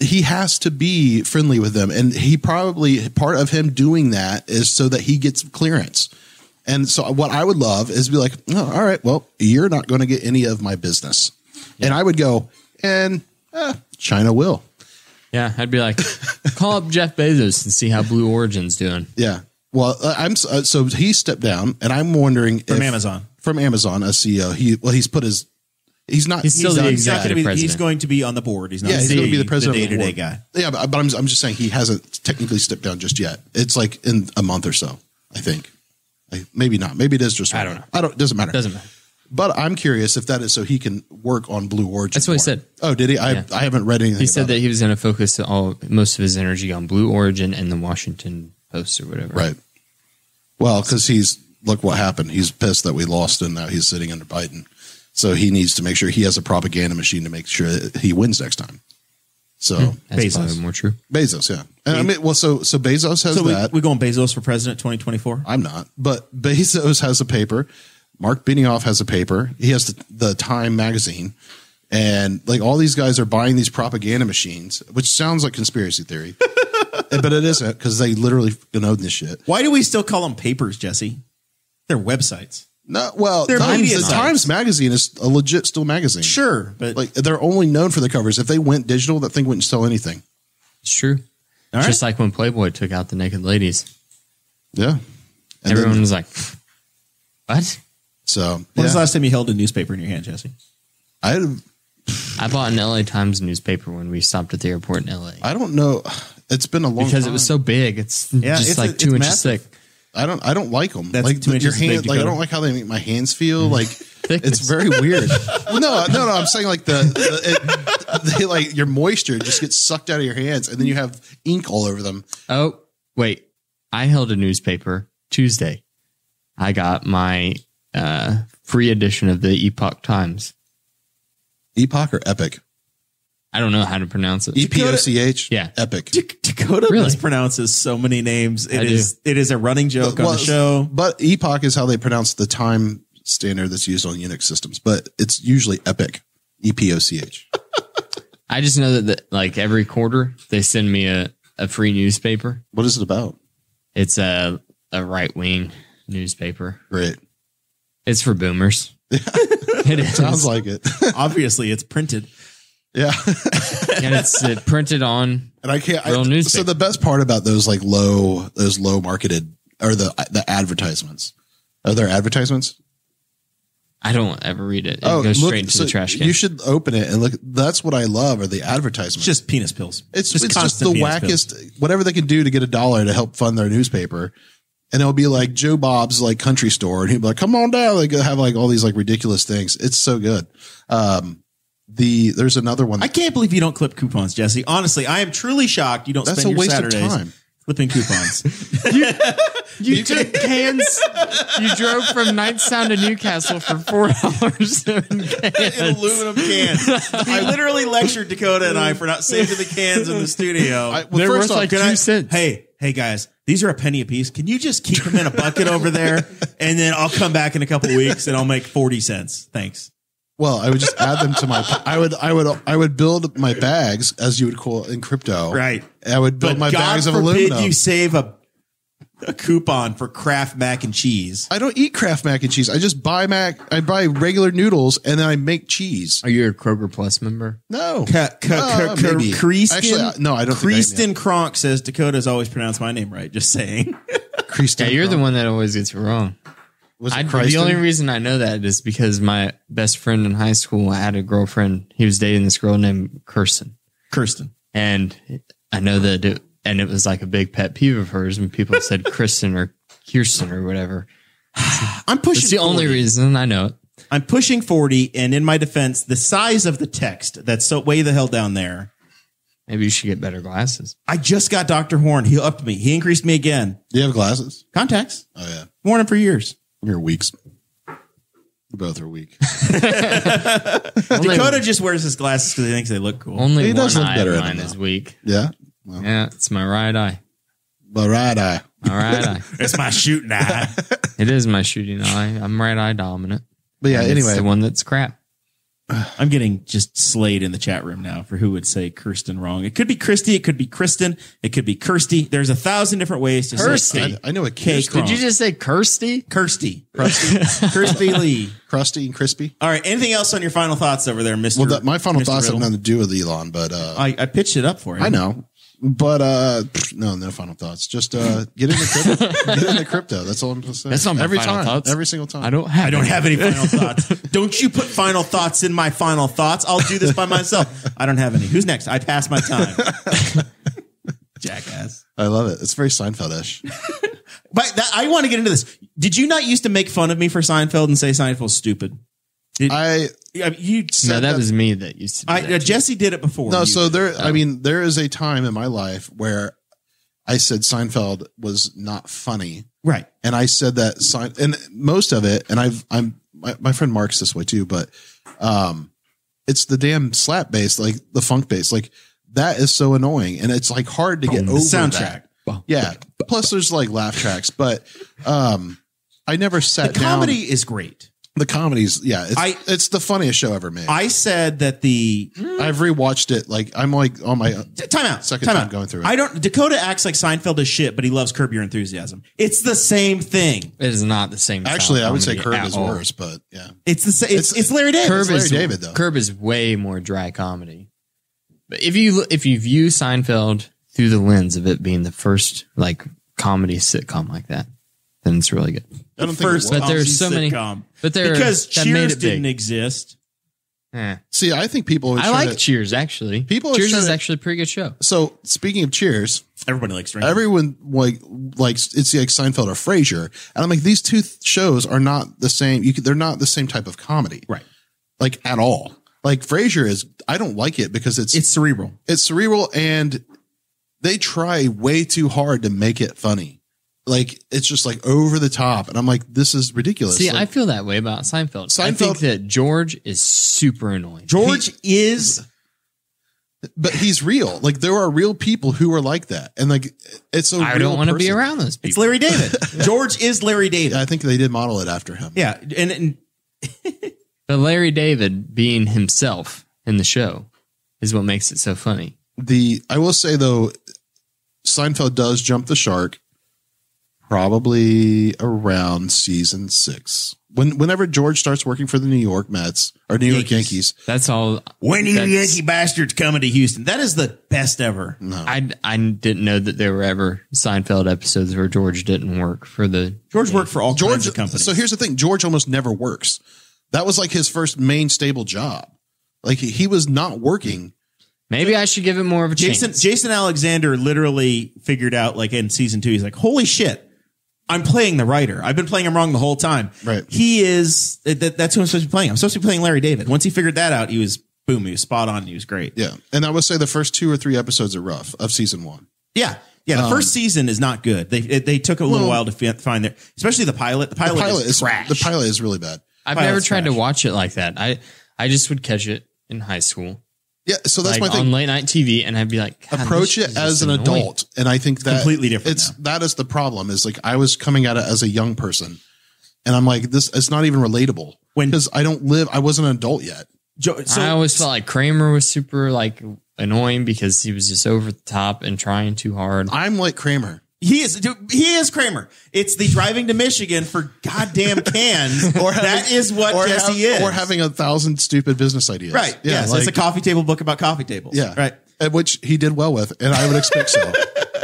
he has to be friendly with them, and he probably part of him doing that is so that he gets clearance. And so what I would love is be like, oh, all right, well, you're not going to get any of my business, and I would go and China will. Yeah, I'd be like, call up Jeff Bezos and see how Blue Origin's doing. Yeah. Well, so he stepped down, and I'm wondering from Amazon as CEO. He's put his. He's still the executive president. He's going to be on the board. He's not. Yeah, he's going to be the president, the day-to-day guy. Yeah, but I'm just saying he hasn't technically stepped down just yet. It's like in a month or so, I think. Maybe not. Maybe it is just. I don't know. Doesn't matter. Doesn't matter. But I'm curious if that is so he can work on Blue Origin. That's what he said. Oh, did he? I haven't read anything. He said that he was going to focus most of his energy on Blue Origin and the Washington Post or whatever. Right. Well, because look what happened. He's pissed that we lost, and now he's sitting under Biden. So he needs to make sure he has a propaganda machine to make sure that he wins next time. So That's Bezos. probably more true. Bezos, yeah. And I mean, well, so Bezos has that. We going Bezos for president 2024? I'm not, but Bezos has a paper. Mark Benioff has a paper. He has the Time magazine, and like all these guys are buying these propaganda machines, which sounds like conspiracy theory, but it isn't because they literally own this shit. Why do we still call them papers, Jesse? They're websites. No, well, They're the Times magazine is a legit still magazine. Sure, but like they're only known for the covers. If they went digital, that thing wouldn't sell anything. It's true. All Just like when Playboy took out the naked ladies. Yeah. And everyone was like, what? So when was the last time you held a newspaper in your hand, Jesse? I bought an LA Times newspaper when we stopped at the airport in LA. I don't know. It's been a long time. Because it was so big. It's just like 2 inches thick. I don't like them. That's like 2 inches your hand, big, like I don't like how they make my hands feel. Like it's very weird. No. I'm saying like they like your moisture just gets sucked out of your hands, and then you have ink all over them. Oh wait, I held a newspaper Tuesday. I got my free edition of the Epoch Times. Epoch or Epic? I don't know how to pronounce it. EPOCH? Yeah. Epic. Dakota mispronounces so many names. It is a running joke on the show. But Epoch is how they pronounce the time standard that's used on Unix systems. But it's usually Epic. EPOCH. I just know that like every quarter they send me a free newspaper. What is it about? It's a right-wing newspaper. Great. It's for boomers. It is. Sounds like it. Obviously, it's printed. Yeah. And it's printed on and I can't real newspaper. So the best part about those like low marketed are the advertisements. Are there advertisements? I don't ever read it. It goes straight into the trash can. You should open it and look. That's what I love are the advertisements. It's just penis pills. It's just the wackest, whatever they can do to get $1 to help fund their newspaper. And it'll be like Joe Bob's like country store. And he'll be like, come on down. They have like all these like ridiculous things. It's so good. There's another one. I can't believe you don't clip coupons, Jesse. Honestly, I am truly shocked you don't That's spend a waste your of Saturdays time. clipping coupons. You took cans. You drove from Knightstown to Newcastle for $4 in cans. In aluminum cans. I literally lectured Dakota and I for not saving the cans in the studio. They're worth like 2 cents. Hey guys, these are a penny a piece. Can you just keep them in a bucket over there? And then I'll come back in a couple weeks and I'll make 40 cents. Thanks. Well, I would just add them to my. I would build my bags as you would call it in crypto. Right. I would build my bags of aluminum. God you save a coupon for Kraft mac and cheese. I don't eat Kraft mac and cheese. I just buy I buy regular noodles and then I make cheese. Are you a Kroger Plus member? No. Maybe. Actually, no, I don't think I am. Creaston Kronk says Dakota's always pronounced my name right. Just saying. Creaston Yeah, you're Kronk. the one that always gets it wrong. Was it The only reason I know that is because my best friend in high school had a girlfriend. He was dating this girl named Kirsten. And I know that it was like a big pet peeve of hers when people said Kristen or Kirsten or whatever. I'm pushing. It's the 40. Only reason I know it. I'm pushing 40, and in my defense, the size of the text that's so way the hell down there. Maybe you should get better glasses. I just got Dr. Horn. He upped me. He increased me again. Do you have glasses? Contacts. Oh yeah, worn them for years. You're weeks. You both are weak. Dakota just wears his glasses because he thinks they look cool. Only he does one look eye better of mine is weak. Yeah. Well, yeah, it's my right eye. My right eye. My right eye. It's my shooting eye. It is my shooting eye. I'm right eye dominant. But yeah, anyway, it's the one that's crap. I'm getting just slayed in the chat room now for who would say Kirsten wrong. It could be Christy. It could be Kristen. It could be Kirsty. There's 1,000 different ways to say I know a K. Did you just say Kirsty? Kirsty. Kirsty Lee. Crusty and crispy. All right. Anything else on your final thoughts over there, Mr. Well, my final Mr. thoughts Riddle? have nothing to do with Elon, but I pitched it up for you. I know. But no final thoughts. Just get into crypto. Get into crypto. That's all I'm going to say. That's not my every final time. thoughts. Every single time. I don't have any final thoughts. Don't you put final thoughts in my final thoughts. I'll do this by myself. I don't have any. Who's next? I passed my time. Jackass. I love it. It's very Seinfeld-ish. But I want to get into this. Did you not used to make fun of me for Seinfeld and say Seinfeld's stupid? You said that was me that used to do that. Jesse did it before. No, so there, I mean, there is a time in my life where I said Seinfeld was not funny. Right. And I said that and most of it, and my friend Mark's this way too, but, it's the damn slap bass, like the funk bass, like that is so annoying. And it's like hard to get over the soundtrack. That. Yeah. Plus there's like laugh tracks, but, I never sat down. The comedy is great. The comedies, yeah, it's the funniest show ever made. I said that I've rewatched it. Like I'm like on my second time going through it. Dakota acts like Seinfeld is shit, but he loves Curb Your Enthusiasm. It's the same thing. It is not the same. Actually, I would say Curb is worse, but yeah, it's the same. It's Larry David. Curb is Larry David though. Curb is way more dry comedy. But if you view Seinfeld through the lens of it being the first like comedy sitcom like that, then it's really good. I don't think but there's so many. But because Cheers didn't exist. See, I think people. I like Cheers actually. Cheers is actually a pretty good show. So speaking of Cheers, everybody likes. Everyone likes it's like Seinfeld or Frasier, and I'm like these two shows are not the same. They're not the same type of comedy, right? Like at all. Like Frasier is. I don't like it because it's cerebral. It's cerebral, and they try way too hard to make it funny. Like it's just like over the top, and I'm like, this is ridiculous. See, like, I feel that way about Seinfeld. I think that George is super annoying. George is, but he's real. Like there are real people who are like that, and like it's a. I don't want to be around those people. It's Larry David. George is Larry David. Yeah, I think they did model it after him. Yeah, and but Larry David being himself in the show is what makes it so funny. I will say though, Seinfeld does jump the shark. Probably around season 6. Whenever George starts working for the New York Mets or New York Yankees. That's all. When you Yankee bastards coming to Houston. That is the best ever. No. I didn't know that there were ever Seinfeld episodes where George didn't work for the. George worked for all kinds of companies. So here's the thing. George almost never works. That was like his first main stable job. Like he was not working. Maybe I should give it more of a chance. Jason Alexander literally figured out like in season 2, he's like, holy shit. I'm playing the writer. I've been playing him wrong the whole time. Right. He is, that's who I'm supposed to be playing. I'm supposed to be playing Larry David. Once he figured that out, he was spot on. He was great. Yeah. And I would say the first 2 or 3 episodes are rough of season 1. Yeah. Yeah. The first season is not good. They took a little while to find their, especially the pilot. The pilot is trash. The pilot is really bad. I've never tried to watch it like that. I just would catch it in high school. Yeah, so that's my thing. On late night TV, and I'd be like, approach it as an adult, and I think that completely different. That is the problem. Is like I was coming at it as a young person, and I'm like, this it's not even relatable because I wasn't an adult yet. I always felt like Kramer was super like annoying because he was just over the top and trying too hard. I'm like Kramer. He is Kramer. It's the driving to Michigan for goddamn cans. That is what Jesse is. Or having 1,000 stupid business ideas. Right. Yeah. Yes. Like, it's a coffee table book about coffee tables. Yeah. Right. Which he did well with, and I would expect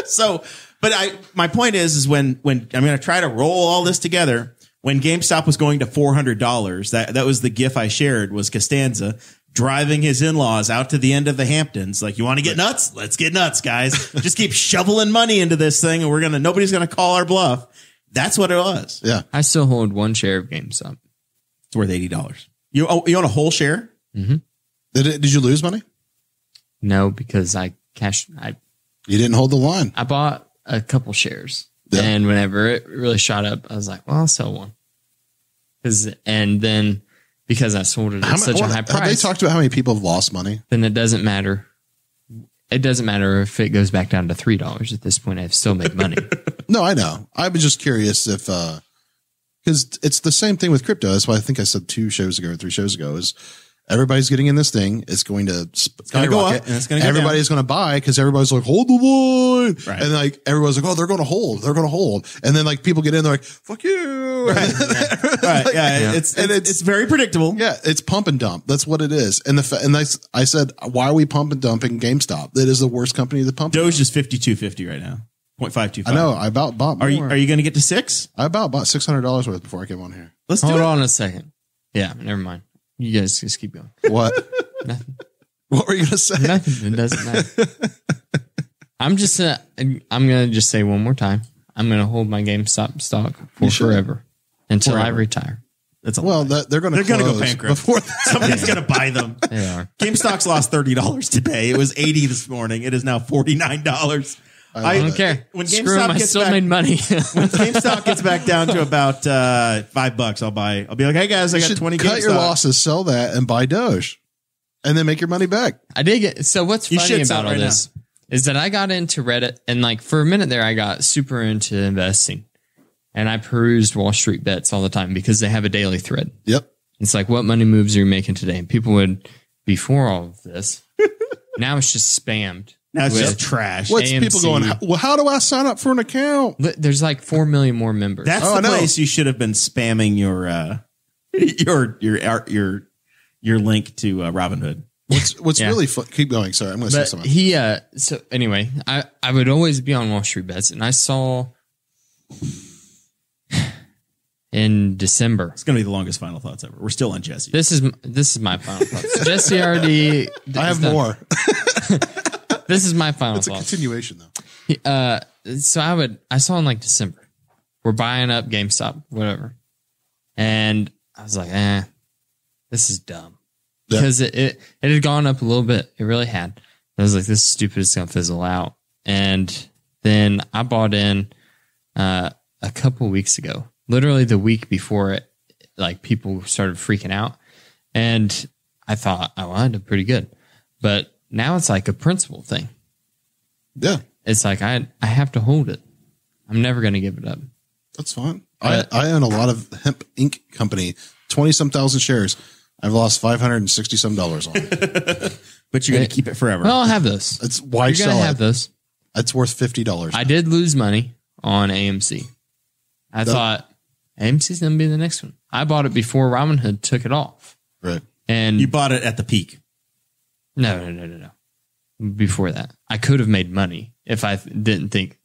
so. But my point is when I'm going to try to roll all this together, when GameStop was going to $400, that was the GIF I shared, was Costanza driving his in-laws out to the end of the Hamptons. Like, you want to get nuts? Let's get nuts, guys. Just keep shoveling money into this thing and nobody's going to call our bluff. That's what it was. Yeah. I still hold one share of GameStop. It's worth $80. You own a whole share? Mm-hmm. Did you lose money? No, because you didn't hold the line. I bought a couple shares. Yeah. And whenever it really shot up, I was like, well, I'll sell one. And then because I sold it at such a high price. Have they talked about how many people have lost money? Then it doesn't matter. It doesn't matter if it goes back down to $3 at this point. I've still made money. No, I know. I was just curious if, because it's the same thing with crypto. That's why I think I said 3 shows ago, is everybody's getting in this thing. It's going to skyrocket. And it's going to everybody's going to buy because everybody's like, hold the line. Right. And like, everyone's like, oh, they're going to hold. They're going to hold. And then like people get in, they're like, fuck you. Right. Right. Yeah. It's very predictable. Yeah. It's pump and dump. That's what it is. And I said, why are we pump and dumping GameStop? That is the worst company to pump. Doge is 52.50 right now. 0.525. I know. I about bought more. Are you going to get to 6? I about bought $600 worth before I came on here. Let's do Hold it. on a second. Yeah. Never mind. You guys just keep going. What? Nothing. What were you going to say? Nothing. It doesn't matter. I'm going to just say one more time. I'm going to hold my GameStop stock for forever until I retire. That's they're going to go bankrupt before somebody's going to buy them. They are. GameStop's lost $30 today. It was $80 this morning. It is now $49. I don't care. When Screw GameStop 'em, I gets still back, made money. when GameStop gets back down to about $5, I'll be like, hey guys, I got 20 GameStop. Cut your losses, sell that, and buy Doge, and then make your money back. I did get. So what's You funny should about sell all right this is that I got into Reddit, and like for a minute there, I got super into investing, and I perused Wall Street Bets all the time because they have a daily thread. Yep. It's like, what money moves are you making today? And people would, before all of this, now it's just spammed. Now it's with just trash. What's AMC. people going? Well, how do I sign up for an account? There's like 4 million more members. That's the place you should have been spamming your link to Robinhood. What's Yeah. really fun? Keep going. Sorry, I'm going to say But something. so anyway, I would always be on Wall Street Bets, and I saw in December. It's going to be the longest final thoughts ever. We're still on Jesse. This is my final thoughts. Jesse already. I have more. This is my final It's a thoughts. continuation, though. So I saw in like December, we're buying up GameStop, whatever, and I was like, this is dumb because it had gone up a little bit. It really had. I was like, this is stupid. It's gonna fizzle out. And then I bought in a couple weeks ago, literally the week before it, like people started freaking out, and I thought, oh, I did pretty good, but now it's like a principle thing. Yeah, it's like I have to hold it. I'm never going to give it up. That's fine. I own a lot of Hemp Inc. company, 20-some thousand shares. I've lost $560-some on it. But you're going to keep it forever. Well, I'll have those. That's why you're going to have it. those. It's worth $50. I did lose money on AMC. I thought AMC's going to be the next one. I bought it before Robinhood took it off. Right. And you bought it at the peak. No. Before that, I could have made money if I didn't think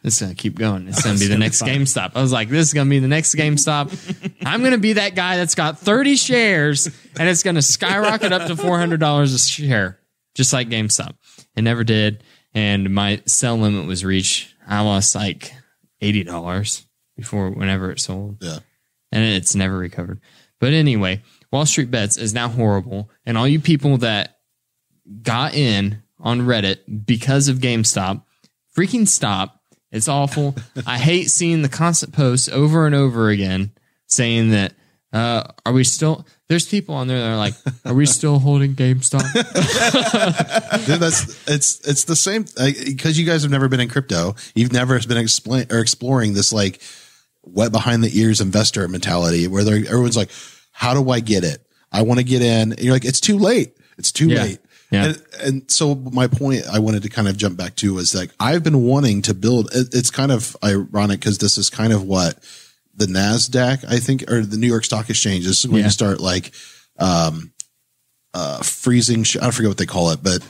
this is going to keep going. It's going to be the next GameStop. I was like, this is going to be the next GameStop. I'm going to be that guy that's got 30 shares and it's going to skyrocket up to $400 a share, just like GameStop. It never did. And my sell limit was reached. I lost like $80 whenever it sold. Yeah. And it's never recovered. But anyway, Wall Street Bets is now horrible. And all you people that got in on Reddit because of GameStop, freaking stop. It's awful. I hate seeing the constant posts over and over again saying that, are we still, there's people on there that are like, are we still holding GameStop? Dude, it's the same, because you guys have never been in crypto. You've never been exploring this like wet behind the ears investor mentality where everyone's like, how do I get it? I want to get in. And you're like, it's too late. It's too late. Yeah. And so my point I wanted to kind of jump back to was like, I've been wanting to build, it's kind of ironic because this is kind of what the NASDAQ, I think, or the New York Stock Exchange is going to start like, freezing. I forget what they call it, but,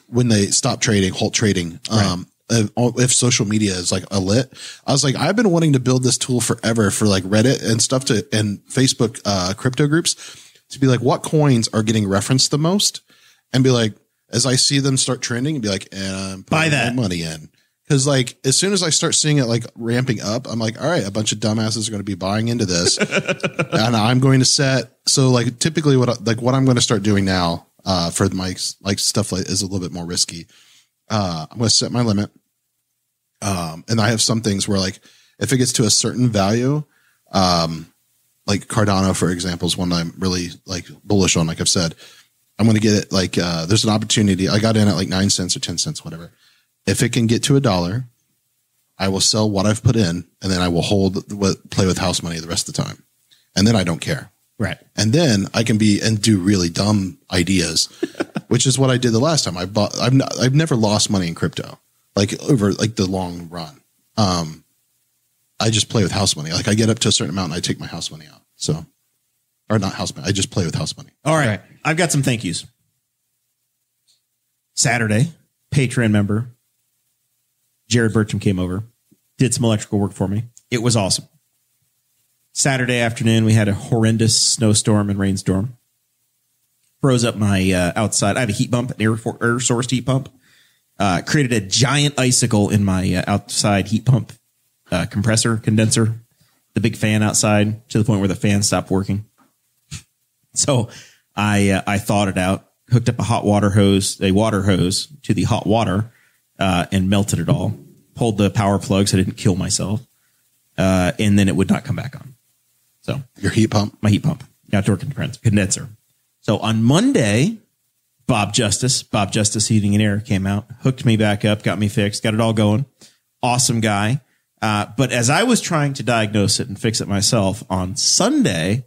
when they stop trading, halt trading, if social media is like a lit. I was like, I've been wanting to build this tool forever for like Reddit and stuff and Facebook crypto groups to be like, what coins are getting referenced the most, and be like, as I see them start trending, and be like, and I'm putting my money in. Because like as soon as I start seeing it like ramping up, I'm like, all right, a bunch of dumbasses are going to be buying into this, and I'm going to set. So like typically what I'm going to start doing now for my like stuff like is a little bit more risky. I'm going to set my limit, and I have some things where like if it gets to a certain value, like Cardano for example is one I'm really like bullish on. Like I've said, I'm going to get it like there's an opportunity. I got in at like 9 cents or 10 cents, whatever. If it can get to $1, I will sell what I've put in, and then I will play with house money the rest of the time. And then I don't care. Right. And then I can do really dumb ideas, which is what I did the last time. I've never lost money in crypto, like over like the long run. I just play with house money. Like I get up to a certain amount and I take my house money out. So, or not house money. I just play with house money. All right. I've got some thank yous. Saturday, Patreon member Jared Burcham came over, did some electrical work for me. It was awesome. Saturday afternoon, we had a horrendous snowstorm and rainstorm. Froze up my outside. I have a heat pump, an air sourced heat pump. Created a giant icicle in my outside heat pump condenser, the big fan outside, to the point where the fan stopped working. So I thawed it out, hooked up a water hose to the hot water, and melted it all. Pulled the power plug so I didn't kill myself. And then it would not come back on. So your heat pump? My heat pump. Outdoor condenser. So on Monday, Bob Justice Heating and Air came out, hooked me back up, got me fixed, got it all going. Awesome guy. But as I was trying to diagnose it and fix it myself on Sunday,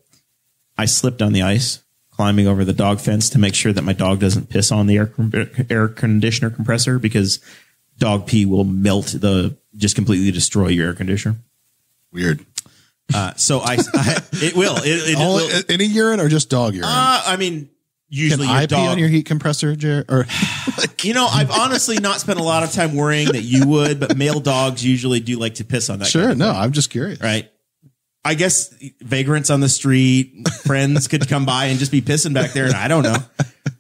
I slipped on the ice, climbing over the dog fence to make sure that my dog doesn't piss on the air conditioner compressor, because dog pee will just completely destroy your air conditioner. Weird. So it will. It will. Any urine or just dog urine? I mean, usually can I pee on your heat compressor, Jared? Or I've honestly not spent a lot of time worrying that you would, but male dogs usually do like to piss on that. Sure. No, I'm just curious. Right. I guess vagrants on the street, friends could come by and just be pissing back there, and I don't know.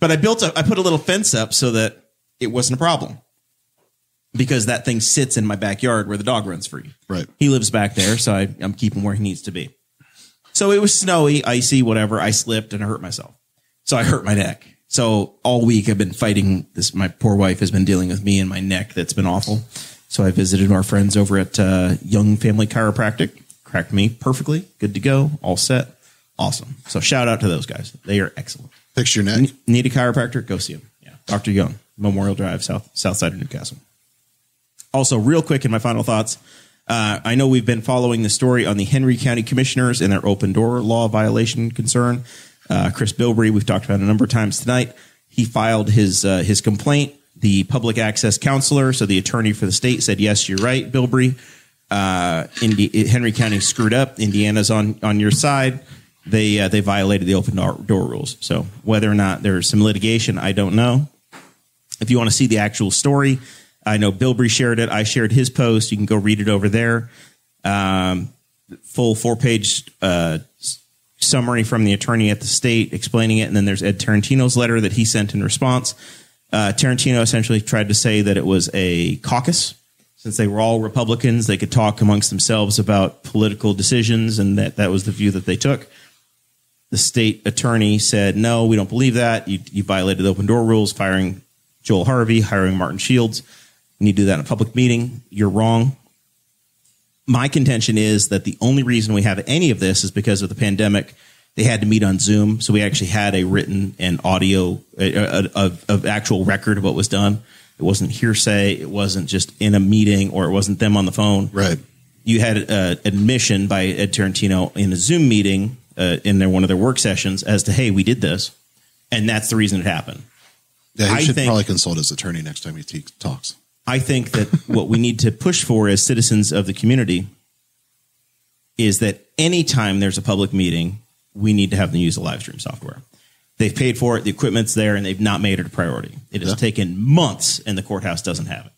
But I put a little fence up so that it wasn't a problem, because that thing sits in my backyard where the dog runs free. Right. He lives back there, so I'm keeping him where he needs to be. So it was snowy, icy, whatever. I slipped and I hurt myself. So I hurt my neck. So all week I've been fighting this. My poor wife has been dealing with me and my neck. That's been awful. So I visited our friends over at Young Family Chiropractic. Cracked me perfectly. Good to go. All set. Awesome. So shout out to those guys. They are excellent. Fix your neck. Need a chiropractor? Go see him. Yeah. Dr. Young, Memorial Drive, south side of Newcastle. Also, real quick in my final thoughts, I know we've been following the story on the Henry County Commissioners and their open door law violation concern. Chris Bilbrey, we've talked about a number of times tonight. He filed his complaint. The public access counselor, so the attorney for the state, said, yes, you're right, Bilbrey. Henry County screwed up. Indiana's on your side. They violated the open door rules. So whether or not there's some litigation, I don't know. If you want to see the actual story, I know Bilbrey shared it. I shared his post. You can go read it over there. Full 4-page summary from the attorney at the state explaining it. And then there's Ed Tarantino's letter that he sent in response. Tarantino essentially tried to say that it was a caucus. Since they were all Republicans, they could talk amongst themselves about political decisions, and that was the view that they took. The state attorney said, no, we don't believe that. You violated the open door rules, firing Joel Harvey, hiring Martin Shields. You need to do that in a public meeting. You're wrong. My contention is that the only reason we have any of this is because of the pandemic. They had to meet on Zoom, so we actually had a written and audio of actual record of what was done. It wasn't hearsay. It wasn't just in a meeting, or it wasn't them on the phone. Right. You had admission by Ed Tarantino in a Zoom meeting in one of their work sessions as to, hey, we did this, and that's the reason it happened. Yeah, he should probably consult his attorney next time he talks. I think that what we need to push for as citizens of the community is that anytime there's a public meeting, we need to have them use the live stream software. They've paid for it. The equipment's there, and they've not made it a priority. It has taken months, and the courthouse doesn't have it.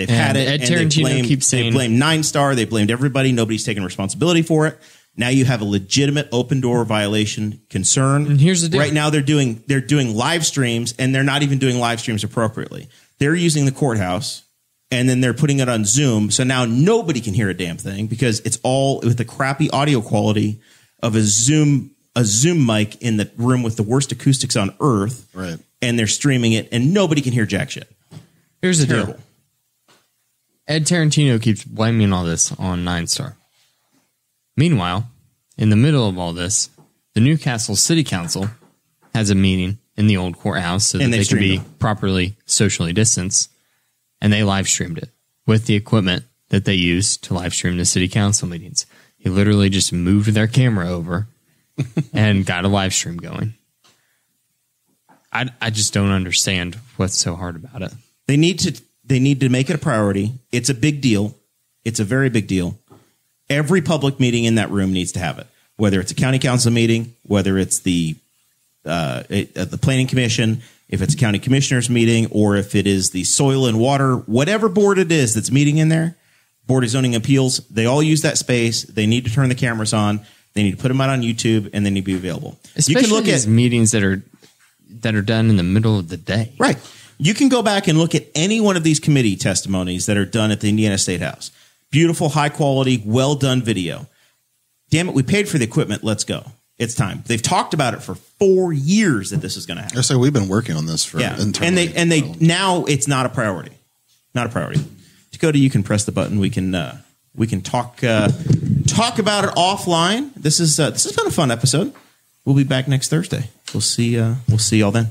They've had it. Ed Tarantino keeps saying, they blamed 9-Star. They blamed everybody. Nobody's taking responsibility for it. Now you have a legitimate open door violation concern. And here's the deal. Right now they're doing live streams, and they're not even doing live streams appropriately. They're using the courthouse, and then they're putting it on Zoom. So now nobody can hear a damn thing because it's all with the crappy audio quality of a Zoom mic in the room with the worst acoustics on earth. Right. And they're streaming it, and nobody can hear jack shit. Here's the deal. Ed Tarantino keeps blaming all this on 9-Star. Meanwhile, in the middle of all this, the Newcastle City Council has a meeting in the old courthouse so that they can be properly socially distanced, and they live streamed it with the equipment that they use to live stream the city council meetings. He literally just moved their camera over and got a live stream going. I just don't understand what's so hard about it. They need to make it a priority. It's a big deal. It's a very big deal. Every public meeting in that room needs to have it, whether it's a county council meeting, whether it's the planning commission, if it's a county commissioners meeting, or if it is the soil and water, whatever board it is that's meeting in there, Board of Zoning Appeals, they all use that space. They need to turn the cameras on. They need to put them out on YouTube, and they need to be available. Especially you can look these at meetings that are done in the middle of the day. Right. You can go back and look at any one of these committee testimonies that are done at the Indiana State House. Beautiful, high quality, well done video. Damn it, we paid for the equipment. Let's go. It's time. They've talked about it for 4 years that this is going to happen. I say we've been working on this for internally. And they now it's not a priority. Not a priority. Dakota, you can press the button. We can talk about it offline. This has been a fun episode. We'll be back next Thursday. We'll see y'all then.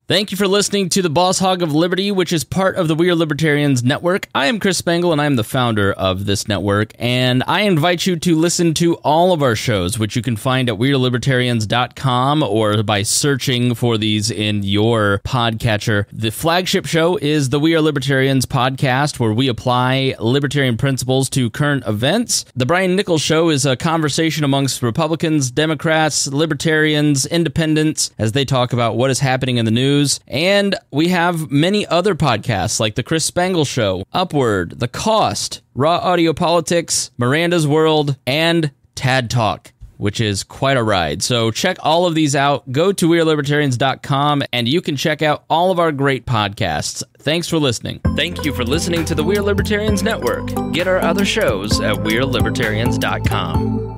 Thank you for listening to the Boss Hog of Liberty, which is part of the We Are Libertarians Network. I am Chris Spangle, and I am the founder of this network, and I invite you to listen to all of our shows, which you can find at wearelibertarians.com or by searching for these in your podcatcher. The flagship show is the We Are Libertarians podcast, where we apply libertarian principles to current events. The Brian Nichols Show is a conversation amongst Republicans, Democrats, Libertarians, Independents, as they talk about what is happening in the news. And we have many other podcasts like The Chris Spangle Show, Upward, The Cost, Raw Audio Politics, Miranda's World, and Tad Talk, which is quite a ride. So check all of these out. Go to wearelibertarians.com and you can check out all of our great podcasts. Thanks for listening. Thank you for listening to the We Are Libertarians Network. Get our other shows at wearelibertarians.com.